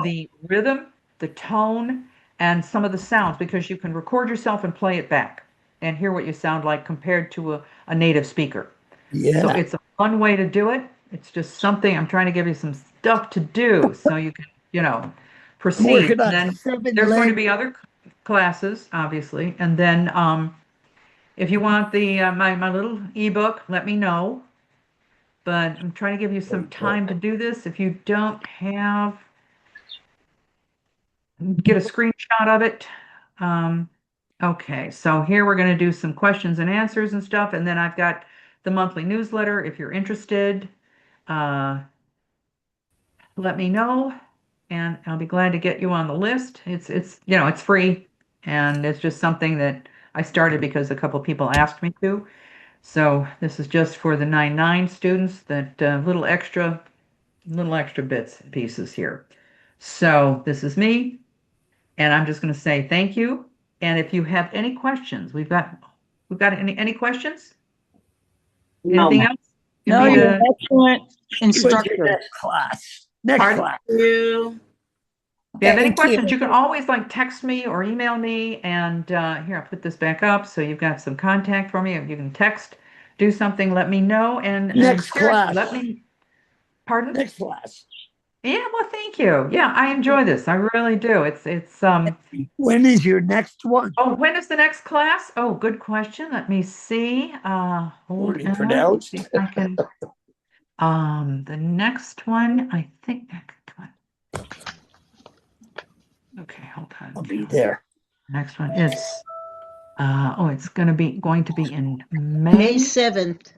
Speaker 1: the rhythm, the tone, and some of the sounds, because you can record yourself and play it back and hear what you sound like compared to a native speaker.
Speaker 7: Yeah.
Speaker 1: So it's a fun way to do it. It's just something, I'm trying to give you some stuff to do so you can, proceed. And then there's going to be other classes, obviously. And then if you want the my little ebook, let me know. But I'm trying to give you some time to do this. If you don't have, get a screenshot of it. Okay, so here we're going to do some questions and answers and stuff, and then I've got the monthly newsletter. If you're interested, uh, let me know, and I'll be glad to get you on the list. It's it's free, and it's just something that I started because a couple people asked me to. So this is just for the 9-9 students, that little extra bits and pieces here. So this is me, and I'm just going to say thank you. And if you have any questions, we've got any questions? Anything else? Give
Speaker 5: No,
Speaker 1: me
Speaker 5: you're an
Speaker 1: the
Speaker 5: excellent
Speaker 7: When's your
Speaker 5: instructor.
Speaker 7: next class? Next
Speaker 1: pardon?
Speaker 7: class.
Speaker 14: You.
Speaker 1: If you have any
Speaker 4: Thank
Speaker 1: questions,
Speaker 4: you.
Speaker 1: you can always like text me or email me. And here, I'll put this back up so you've got some contact for me. If you can text, do something, let me know. And
Speaker 7: Next
Speaker 1: seriously,
Speaker 7: class.
Speaker 1: let me, pardon?
Speaker 7: Next class.
Speaker 1: Yeah, well, thank you. Yeah, I enjoy this. I really do. It's
Speaker 7: When is your next one?
Speaker 1: Oh, when is the next class? Oh, good question. Let me see. Hold
Speaker 7: Poorly
Speaker 1: on. Let me
Speaker 7: pronounced.
Speaker 1: see if I can. The next one, I think. Come on. Okay, hold on.
Speaker 7: I'll be there.
Speaker 1: Next one is. It's going to be in
Speaker 2: May
Speaker 1: May.
Speaker 2: 7th.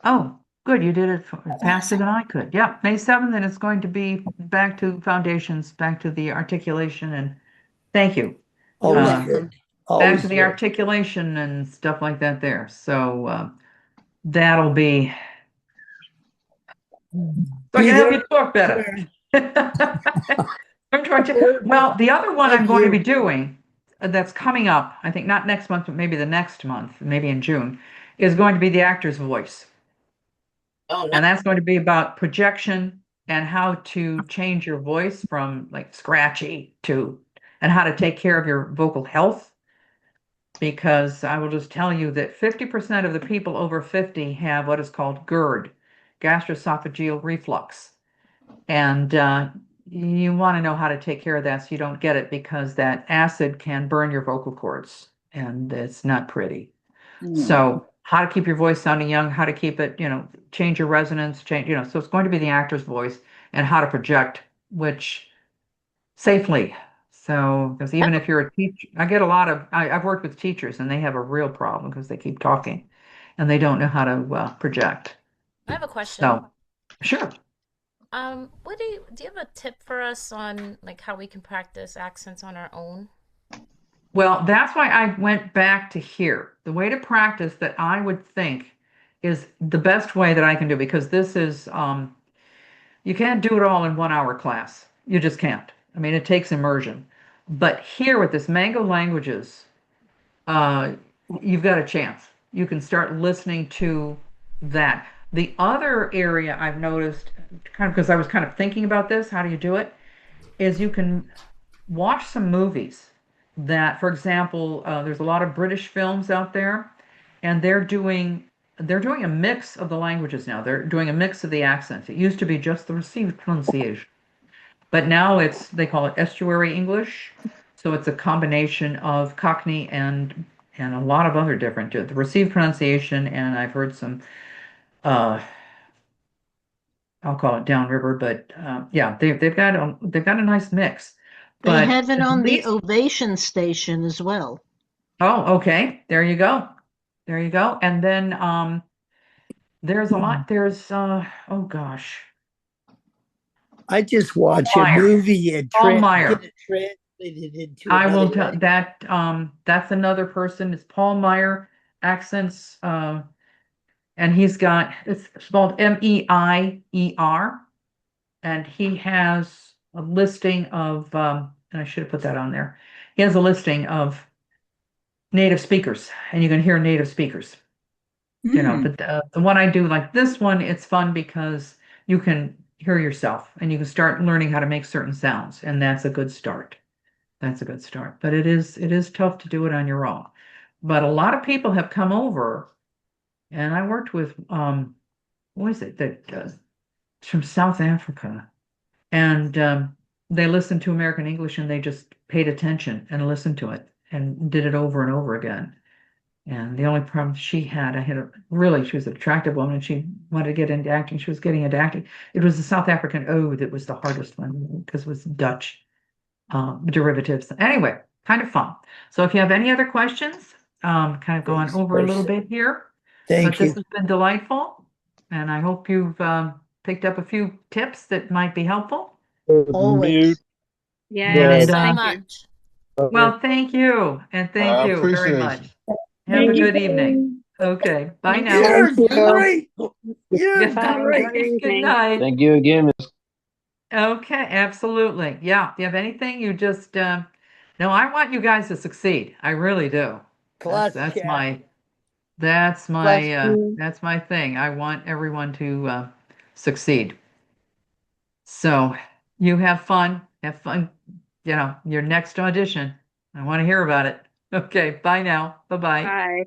Speaker 1: Oh, good. You did it faster than I could. Yeah, May 7th, and it's going to be back to foundations, back to the articulation, and thank you.
Speaker 7: Always
Speaker 1: Uh,
Speaker 7: good.
Speaker 1: back
Speaker 7: Always
Speaker 1: to the
Speaker 7: good.
Speaker 1: articulation and stuff like that there. So that'll be so I
Speaker 7: Be
Speaker 1: can help
Speaker 7: there.
Speaker 1: you talk better. I'm trying to. Well, the other one I'm
Speaker 7: Thank
Speaker 1: going to
Speaker 7: you.
Speaker 1: be doing that's coming up, I think not next month, but maybe the next month, maybe in June, is going to be the actor's voice.
Speaker 14: Oh,
Speaker 1: And that's going to be about projection and how to change your voice from like scratchy to, and how to take care of your vocal health. Because I will just tell you that 50% of the people over 50 have what is called GERD, gastroesophageal reflux. And you want to know how to take care of that so you don't get it, because that acid can burn your vocal cords and it's not pretty. So how to keep your voice sounding young, how to keep it, change your resonance, so it's going to be the actor's voice and how to project, which safely. So, because even if you're a teacher, I've worked with teachers and they have a real problem because they keep talking and they don't know how to project.
Speaker 13: I have a question.
Speaker 1: So, sure.
Speaker 13: What do you have a tip for us on like how we can practice accents on our own?
Speaker 1: Well, that's why I went back to here. The way to practice that I would think is the best way that I can do, because this is, you can't do it all in 1 hour class. You just can't. I mean, it takes immersion. But here with this Mango Languages, uh, you've got a chance. You can start listening to that. The other area I've noticed, kind of because I was kind of thinking about this, how do you do it? Is you can watch some movies that, for example, there's a lot of British films out there, and they're doing a mix of the languages now. They're doing a mix of the accents. It used to be just the received pronunciation, but now they call it estuary English. So it's a combination of Cockney and a lot of other different the received pronunciation, and I've heard some uh, I'll call it downriver, but yeah, they've got a nice mix.
Speaker 2: They
Speaker 1: But
Speaker 2: have it
Speaker 1: at
Speaker 2: on the
Speaker 1: least,
Speaker 2: Ovation station as well.
Speaker 1: oh, okay, there you go, there you go. And then there's a lot. There's oh gosh,
Speaker 7: I just watch a
Speaker 1: Meyer.
Speaker 7: movie and
Speaker 1: Paul
Speaker 7: get
Speaker 1: Meyer.
Speaker 7: it translated into
Speaker 1: I will
Speaker 7: another
Speaker 1: tell
Speaker 7: language.
Speaker 1: that that's another person. It's Paul Meyer accents, and it's spelled Meier, and he has a listing of, and I should have put that on there. He has a listing of native speakers, and you can hear native speakers. But the one I do, like this one, it's fun because you can hear yourself and you can start learning how to make certain sounds, and that's a good start. That's a good start. But it is tough to do it on your own. But a lot of people have come over, and I worked with what is it that it's from South Africa, and they listened to American English and they just paid attention and listened to it and did it over and over again. And the only problem she had, she was an attractive woman and she wanted to get into acting. She was getting into acting. It was the South African O that was the hardest one because it was Dutch. derivatives. Anyway, kind of fun. So if you have any other questions, kind of going over a little bit here, but
Speaker 7: Thank
Speaker 1: this
Speaker 7: you.
Speaker 1: has been delightful, and I hope you've picked up a few tips that might be helpful.
Speaker 2: Always.
Speaker 13: Thank
Speaker 1: And
Speaker 13: you so
Speaker 7: Thank
Speaker 13: much.
Speaker 1: well, thank you, and thank
Speaker 10: I
Speaker 1: you very
Speaker 10: appreciate
Speaker 1: much.
Speaker 10: you.
Speaker 1: Have a
Speaker 11: Thank you.
Speaker 1: good evening. Okay, bye
Speaker 11: Thank
Speaker 1: now.
Speaker 7: You're
Speaker 11: you.
Speaker 7: great. You're
Speaker 1: Yeah,
Speaker 7: great.
Speaker 1: good night.
Speaker 6: Thank you again, Miss.
Speaker 1: Okay, absolutely. Yeah, if you have anything, you just no, I want you guys to succeed. I really do.
Speaker 7: Plus,
Speaker 1: That's
Speaker 7: chat.
Speaker 1: that's my thing. I want everyone to succeed. So you have fun. Have fun, your next audition. I want to hear about it. Okay, bye now. Bye-bye.
Speaker 11: Bye.